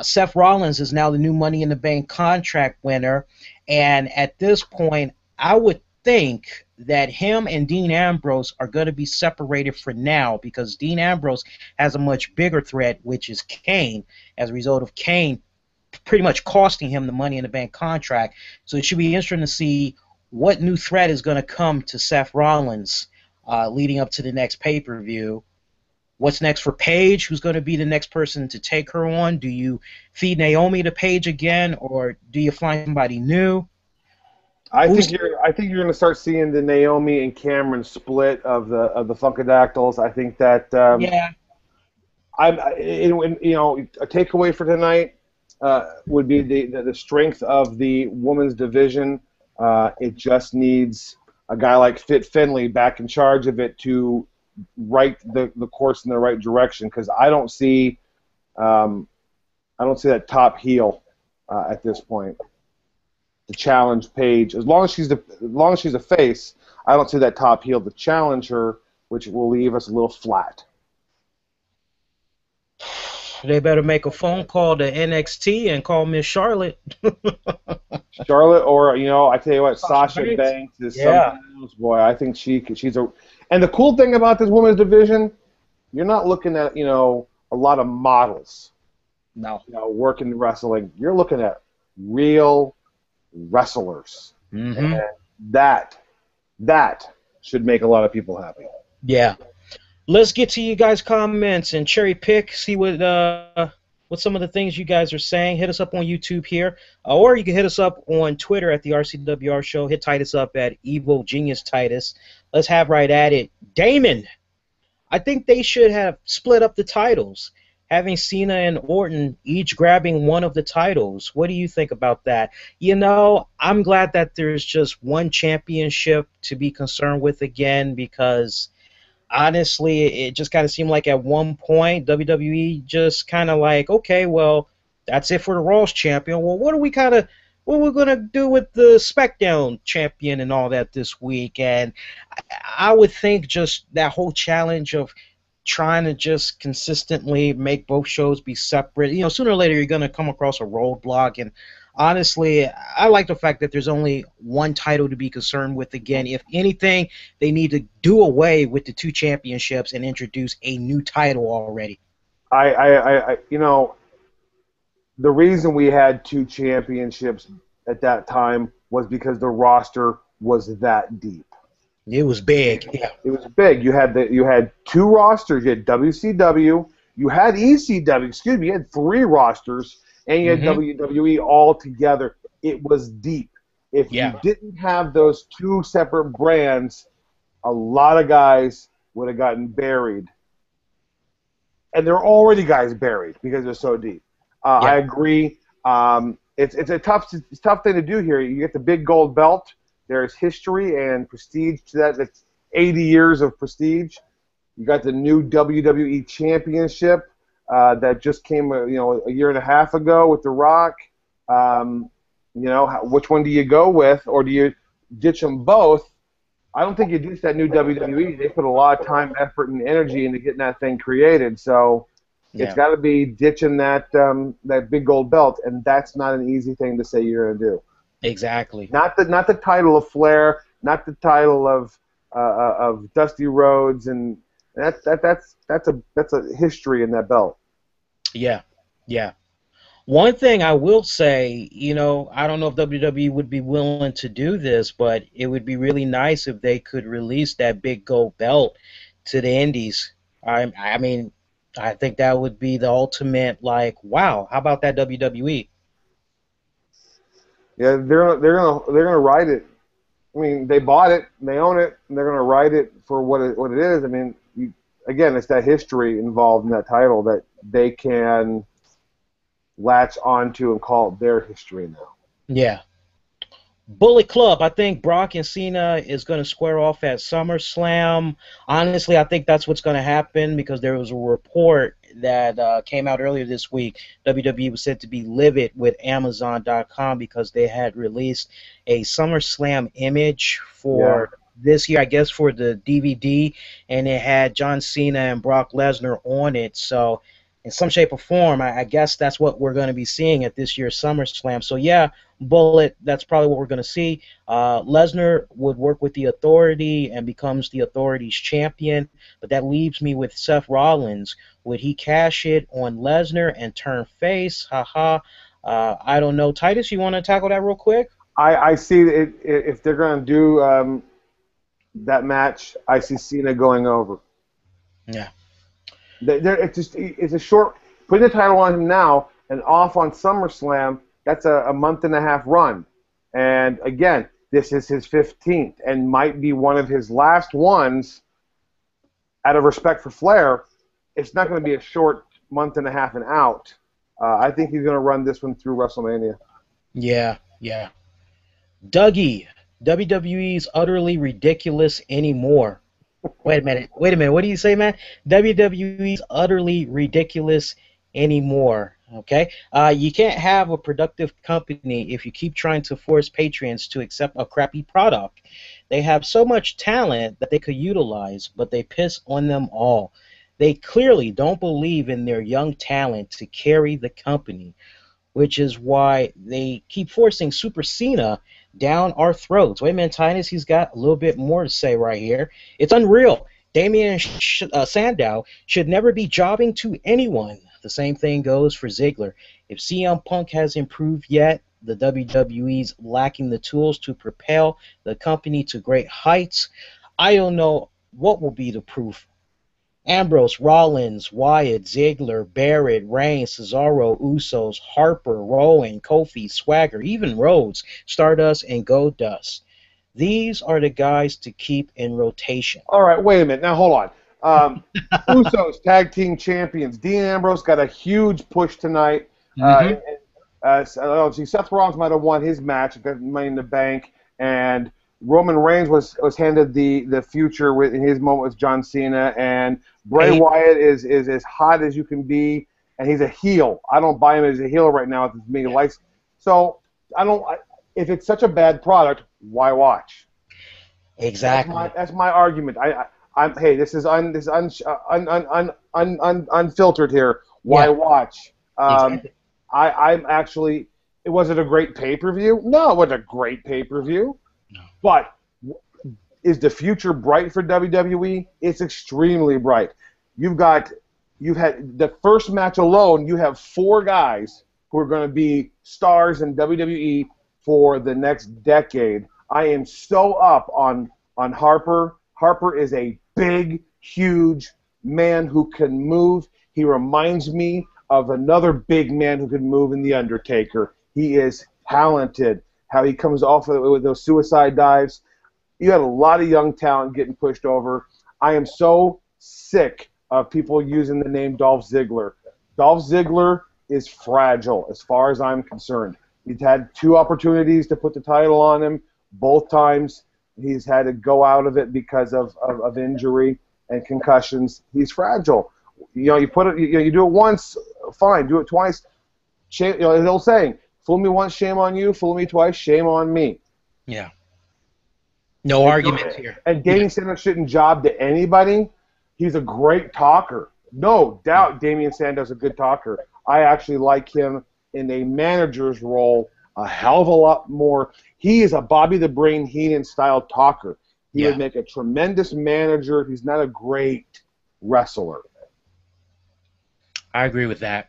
Seth Rollins is now the new Money in the Bank contract winner, and at this point, I would think that him and Dean Ambrose are going to be separated for now because Dean Ambrose has a much bigger threat, which is Kane, as a result of Kane pretty much costing him the Money in the Bank contract. So it should be interesting to see what new threat is going to come to Seth Rollins leading up to the next pay-per-view. What's next for Paige? Who's going to be the next person to take her on? Do you feed Naomi to Paige again, or do you find somebody new? I think you're going to start seeing the Naomi and Cameron split of the Funkadactyls. I think that Yeah. a takeaway for tonight would be the strength of the women's division. It just needs a guy like Fit Finlay back in charge of it to right the course in the right direction, because I don't see I don't see that top heel at this point. To challenge Paige, as long as she's a face, I don't see that top heel to challenge her, which will leave us a little flat. They better make a phone call to NXT and call Miss Charlotte. Charlotte, or I tell you what, Sasha Banks. Banks is something else. Boy, I think she's a. And the cool thing about this women's division, you're not looking at a lot of models. No. Working wrestling. You're looking at real wrestlers, and that should make a lot of people happy. Yeah. Let's get to you guys' comments and cherry pick, see what some of the things you guys are saying. Hit us up on YouTube here, or you can hit us up on Twitter at the RCWR Show. Hit Titus up at Evil Genius Titus. Let's have right at it. Damon, I think they should have split up the titles, having Cena and Orton each grabbing one of the titles. What do you think about that? I'm glad that there's just one championship to be concerned with again, because honestly, it just kind of seemed like at one point WWE just kind of like, okay, well, that's it for the Raw's champion. Well, what are we going to do with the SmackDown champion and all that this week? And I would think just that whole challenge of trying to just consistently make both shows be separate, sooner or later you're going to come across a roadblock. And honestly, I like the fact that there's only one title to be concerned with again. If anything, they need to do away with the two championships and introduce a new title already. The reason we had two championships at that time was because the roster was that deep. It was big. Yeah. It was big. You had two rosters. You had WCW. You had ECW. Excuse me. You had three rosters. And you had WWE all together. It was deep. If you didn't have those two separate brands, a lot of guys would have gotten buried. And there are already guys buried because they're so deep. I agree. It's a tough thing to do here. You get the big gold belt. There's history and prestige to that. That's 80 years of prestige. You got the new WWE Championship. That just came, a year and a half ago with The Rock. Which one do you go with, or do you ditch them both? I don't think you ditch that new WWE. They put a lot of time, effort, and energy into getting that thing created. So it's got to be ditching that big gold belt, and that's not an easy thing to say you're going to do. Exactly. Not the title of Flair, not the title of Dusty Rhodes, and that's a history in that belt. Yeah. One thing I will say, I don't know if WWE would be willing to do this, but it would be really nice if they could release that big gold belt to the indies. I mean, I think that would be the ultimate, like, wow, how about that WWE? Yeah, they're gonna ride it. I mean, they bought it, and they own it, and they're gonna ride it for what it is. I mean, again, it's that history involved in that title that they can latch onto and call it their history now. Yeah. Bullet Club, I think Brock and Cena is going to square off at SummerSlam. Honestly, I think that's what's going to happen because there was a report that came out earlier this week. WWE was said to be livid with Amazon.com because they had released a SummerSlam image for this year, I guess, for the DVD, and it had John Cena and Brock Lesnar on it. So in some shape or form, I guess that's what we're going to be seeing at this year's SummerSlam. So, yeah, Bullet, that's probably what we're going to see. Lesnar would work with the Authority and becomes the Authority's champion, but that leaves me with Seth Rollins. Would he cash it on Lesnar and turn face? I don't know. Titus, you want to tackle that real quick? I see it, if they're going to do that match, I see Cena going over. Yeah. It's a short, putting the title on him now and off on SummerSlam, that's a month and a half run. And again, this is his 15th and might be one of his last ones out of respect for Flair. It's not going to be a short month and a half and out. I think he's going to run this one through WrestleMania. Yeah. Dougie, WWE's utterly ridiculous anymore. Wait a minute. What do you say, man? WWE's utterly ridiculous anymore. Okay, you can't have a productive company if you keep trying to force patrons to accept a crappy product. They have so much talent that they could utilize, but they piss on them all. They clearly don't believe in their young talent to carry the company, which is why they keep forcing Super Cena down our throats. Wait a minute, Titus, he's got a little bit more to say right here. It's unreal. Damian Sandow should never be jobbing to anyone. The same thing goes for Ziggler. If CM Punk has improved yet, the WWE's lacking the tools to propel the company to great heights. I don't know what will be the proof. Ambrose, Rollins, Wyatt, Ziggler, Barrett, Reigns, Cesaro, Usos, Harper, Rowan, Kofi, Swagger, even Rhodes, Stardust, and Goldust. These are the guys to keep in rotation. All right, wait a minute. Now, hold on. Usos, tag team champions. Dean Ambrose got a huge push tonight. See, Seth Rollins might have won his match, got Money in the Bank, and Roman Reigns was handed the future in his moment with John Cena, and Bray Wyatt is as hot as you can be, and he's a heel. I don't buy him as a heel right now. It's being likes. So I don't. If it's such a bad product, why watch? Exactly. That's my argument. Hey, this is unfiltered here. Why watch? Exactly. I'm actually. Was it a great pay-per-view? No, it wasn't a great pay-per-view. No. But is the future bright for WWE? It's extremely bright. You've had the first match alone. You have 4 guys who are going to be stars in WWE for the next decade. I am so up on Harper. Harper is a big, huge man who can move. He reminds me of another big man who can move in The Undertaker. He is talented. How he comes off with those suicide dives. You had a lot of young talent getting pushed over. I am so sick of people using the name Dolph Ziggler. Dolph Ziggler is fragile as far as I'm concerned. He's had 2 opportunities to put the title on him. Both times he's had to go out of it because of injury and concussions. He's fragile. You put it. You do it once, fine. Do it twice. Shame, the old saying: "Fool me once, shame on you. Fool me twice, shame on me." Yeah. No arguments here. And Damian Sandow shouldn't job to anybody. He's a great talker. No doubt Damian Sandow's a good talker. I actually like him in a manager's role a hell of a lot more. He is a Bobby the Brain Heenan style talker. He would make a tremendous manager. He's not a great wrestler. I agree with that.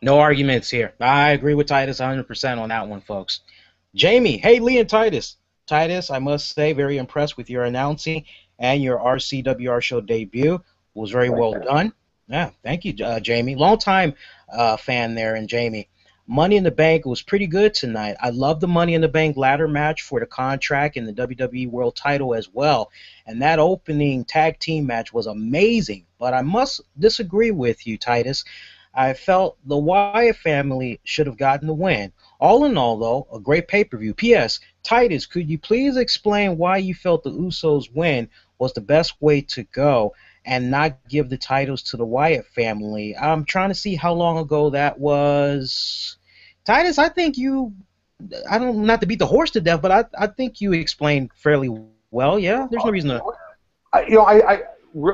No arguments here. I agree with Titus 100% on that one, folks. Jamie, hey, Lee and Titus. Titus, I must say, very impressed with your announcing and your RCWR show debut. It was very well done. Yeah, thank you, Jamie. Long-time fan there, and Jamie. Money in the Bank was pretty good tonight. I love the Money in the Bank ladder match for the contract and the WWE World title as well. And that opening tag team match was amazing. But I must disagree with you, Titus. I felt the Wyatt family should have gotten the win. All in all, though, a great pay-per-view. P.S. Titus, could you please explain why you felt the Usos win was the best way to go and not give the titles to the Wyatt family? I'm trying to see how long ago that was. Titus, I think you, not to beat the horse to death, but I think you explained fairly well. Yeah, there's no reason to. I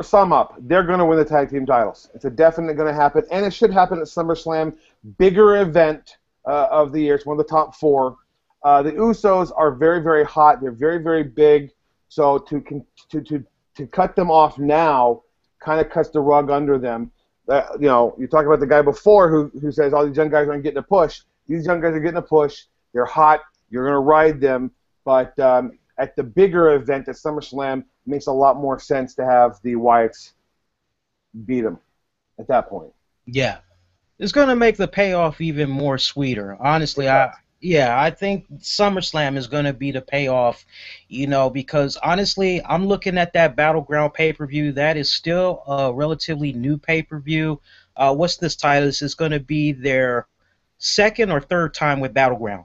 sum up. They're going to win the tag team titles. It's a definite going to happen, and it should happen at SummerSlam. Bigger event of the year. It's one of the top 4. The Usos are very, very hot. They're very, very big. So to cut them off now kind of cuts the rug under them. You talk about the guy before who says all these young guys aren't getting a push. These young guys are getting a push. They're hot. You're going to ride them. But at the bigger event at SummerSlam, it makes a lot more sense to have the Wyatts beat them at that point. Yeah. It's going to make the payoff even more sweeter. Honestly, I think SummerSlam is going to be the payoff, because honestly, I'm looking at that Battleground pay-per-view. That is still a relatively new pay-per-view. What's this title? This is going to be their second or third time with Battleground.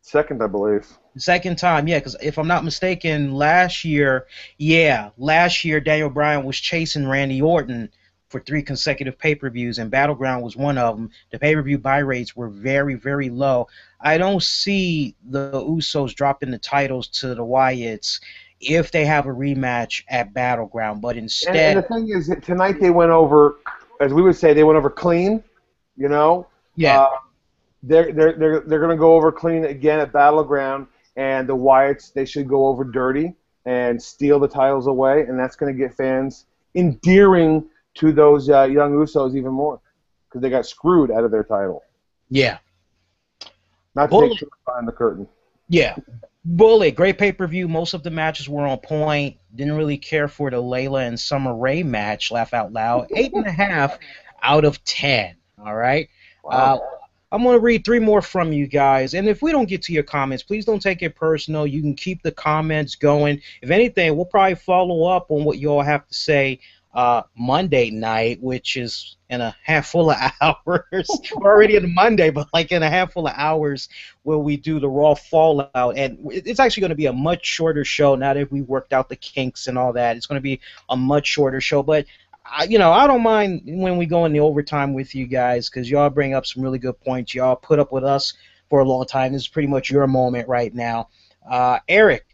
Second, I believe. Second time, yeah, because if I'm not mistaken, last year Daniel Bryan was chasing Randy Orton for 3 consecutive pay-per-views, and Battleground was one of them. The pay-per-view buy rates were very, very low. I don't see the Usos dropping the titles to the Wyatts if they have a rematch at Battleground, but And instead, the thing is, that tonight they went over, as we would say, they went over clean. You know, yeah, they're going to go over clean again at Battleground, and the Wyatts, they should go over dirty and steal the titles away, and that's going to get fans endearing to those young Usos even more because they got screwed out of their title. yeah. Not to take too much behind the curtain. Yeah. Bullet, great pay-per-view. Most of the matches were on point. Didn't really care for the Layla and Summer Rae match, laugh out loud. 8.5 out of 10. All right? Wow. I'm going to read 3 more from you guys. And if we don't get to your comments, please don't take it personal. You can keep the comments going. If anything, we'll probably follow up on what you all have to say Monday night, which is in a handful of hours. We're already in Monday, but like in a handful of hours where we do the Raw Fallout. And it's actually going to be a much shorter show now that we worked out the kinks and all that. It's going to be a much shorter show. But, I don't mind when we go in the overtime with you guys because y'all bring up some really good points. Y'all put up with us for a long time. This is pretty much your moment right now. Eric,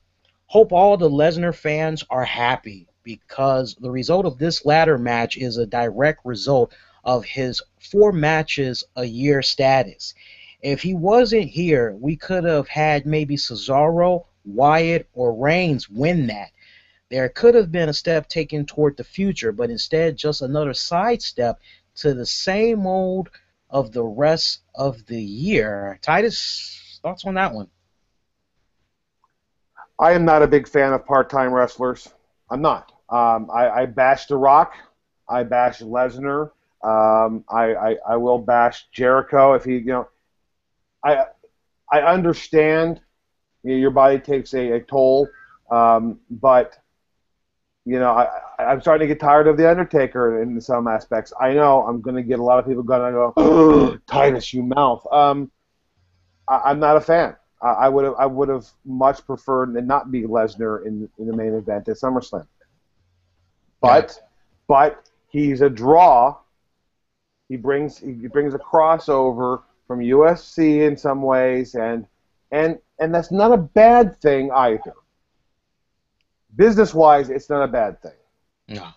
hope all the Lesnar fans are happy, because the result of this ladder match is a direct result of his 4 matches a year status. If he wasn't here, we could have had maybe Cesaro, Wyatt, or Reigns win that. There could have been a step taken toward the future, but instead just another sidestep to the same old of the rest of the year. Titus, thoughts on that one? I am not a big fan of part-time wrestlers. I'm not. I bash The Rock. I bash Lesnar. I will bash Jericho if he, I understand your body takes a toll, but I'm starting to get tired of The Undertaker in some aspects. I know I'm going to get a lot of people going to go, Titus, you mouth. I'm not a fan. I would have much preferred to not be Lesnar in the main event at SummerSlam. But he's a draw. He brings a crossover from UFC in some ways, and that's not a bad thing either. Business-wise, it's not a bad thing. No.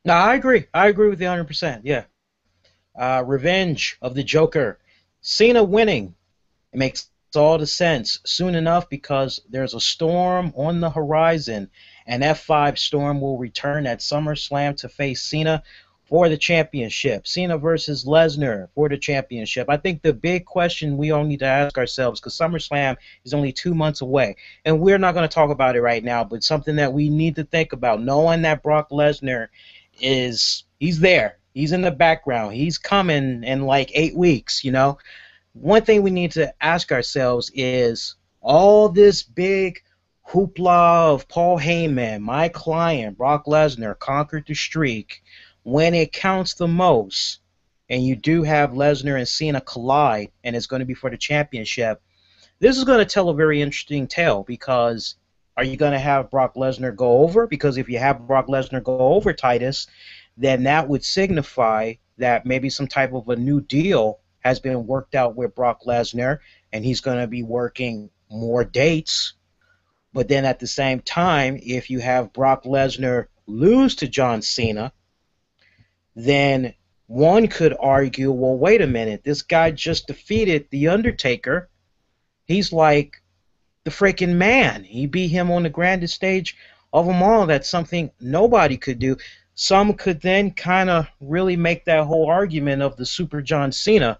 No, I agree. I agree with you 100%. Yeah. Revenge of the Joker. Cena winning. It makes all the sense soon enough because there's a storm on the horizon. An F5 Storm will return at SummerSlam to face Cena for the championship. Cena versus Lesnar for the championship. I think the big question we all need to ask ourselves, because SummerSlam is only 2 months away, and we're not going to talk about it right now, but something that we need to think about, knowing that Brock Lesnar he's there. He's in the background. He's coming in like 8 weeks, One thing we need to ask ourselves is all this big hoopla of Paul Heyman, my client, Brock Lesnar, conquered the streak. When it counts the most, and you do have Lesnar and Cena collide, and it's going to be for the championship, this is going to tell a very interesting tale, because are you going to have Brock Lesnar go over? Because if you have Brock Lesnar go over, Titus, then that would signify that maybe some type of a new deal has been worked out with Brock Lesnar, and he's going to be working more dates. But then at the same time, if you have Brock Lesnar lose to John Cena, then one could argue, well, wait a minute, this guy just defeated The Undertaker. He's like the freaking man. He beat him on the grandest stage of them all. That's something nobody could do. Some could then kind of really make that whole argument of the Super John Cena.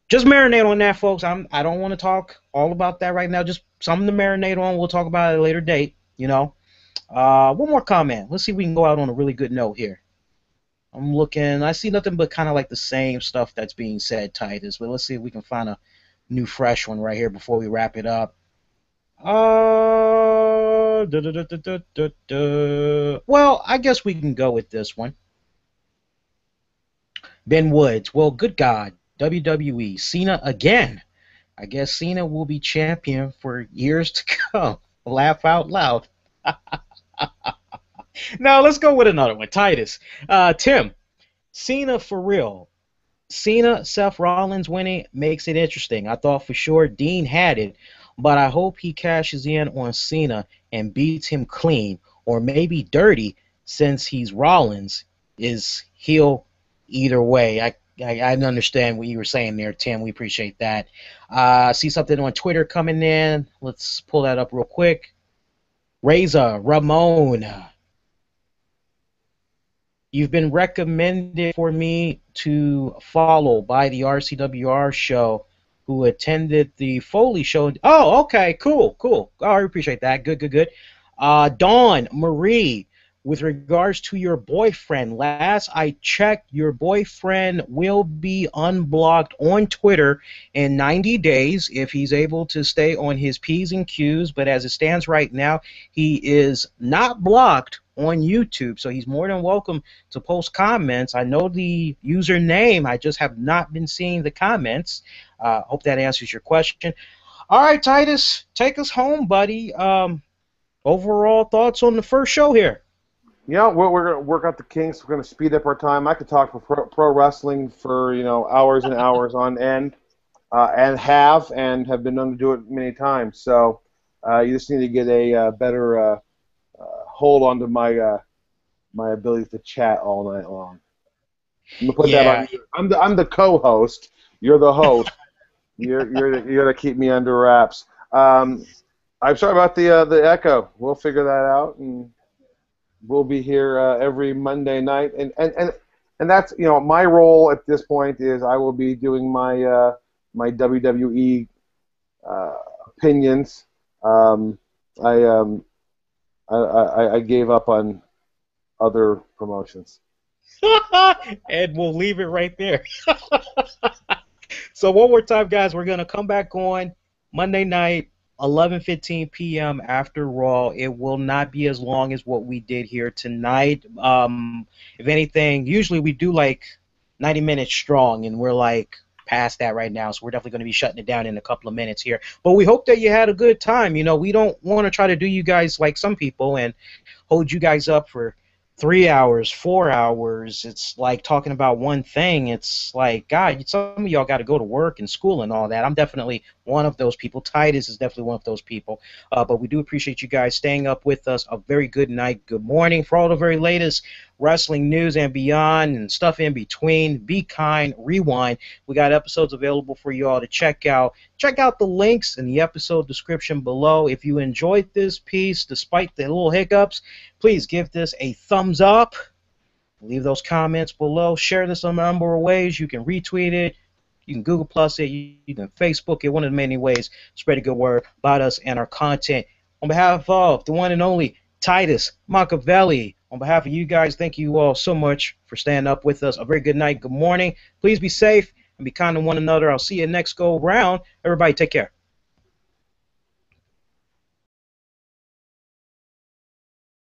Just marinate on that, folks. I don't want to talk all about that right now. Just something to marinate on. We'll talk about it at a later date, One more comment. Let's see if we can go out on a really good note here. I'm looking. I see nothing but kind of like the same stuff that's being said, Titus. But let's see if we can find a new, fresh one right here before we wrap it up. Well, I guess we can go with this one. Ben Woods. Well, good God. WWE. Cena again. I guess Cena will be champion for years to come. Laugh out loud. Now let's go with another one. Titus. Tim, Cena for real. Cena, Seth Rollins winning makes it interesting. I thought for sure Dean had it, but I hope he cashes in on Cena and beats him clean or maybe dirty since he's Rollins is heel either way. I understand what you were saying there, Tim. We appreciate that. I see something on Twitter coming in. Let's pull that up real quick. Reza Ramon. You've been recommended for me to follow by the RCWR show who attended the Foley show. Oh, okay, cool, cool. Oh, I appreciate that. Good, good, good. Dawn Marie, with regards to your boyfriend, last I checked, your boyfriend will be unblocked on Twitter in 90 days if he's able to stay on his P's and Q's, but as it stands right now, he is not blocked on YouTube, so he's more than welcome to post comments. I know the username, I just have not been seeing the comments. Hope that answers your question. All right, Titus, take us home, buddy. Overall thoughts on the first show here? Yeah, we're going to work out the kinks. We're going to speed up our time. I could talk for pro wrestling for hours and hours on end, and have been known to do it many times. So you just need to get a better hold onto my my ability to chat all night long. I'm gonna put that on you. I'm the co-host. You're the host. you're gonna keep me under wraps. I'm sorry about the echo. We'll figure that out, and we'll be here every Monday night. And that's my role at this point is I will be doing my my WWE opinions. I gave up on other promotions. And we'll leave it right there. So one more time, guys, we're going to come back on Monday night, 11:15 p.m. after Raw. It will not be as long as what we did here tonight. If anything, usually we do like 90 minutes strong, and we're like past that right now, so we're definitely going to be shutting it down in a couple of minutes here. But we hope that you had a good time. We don't want to try to do you guys like some people and hold you guys up for 3 hours, 4 hours. It's like talking about one thing. It's like, God, some of y'all got to go to work and school and all that. I'm definitely one of those people. Titus is definitely one of those people. But we do appreciate you guys staying up with us. A very good night, good morning. For all the very latest wrestling news and beyond and stuff in between, be kind, rewind. We got episodes available for you all to check out. Check out the links in the episode description below. If you enjoyed this piece, despite the little hiccups, please give this a thumbs up. Leave those comments below. Share this a number of ways. You can retweet it. You can Google Plus it. You can Facebook it. One of the many ways. Spread a good word about us and our content. On behalf of the one and only Titus Machiavelli, on behalf of you guys, thank you all so much for staying up with us. A very good night, good morning. Please be safe and be kind to one another. I'll see you next go round. Everybody take care.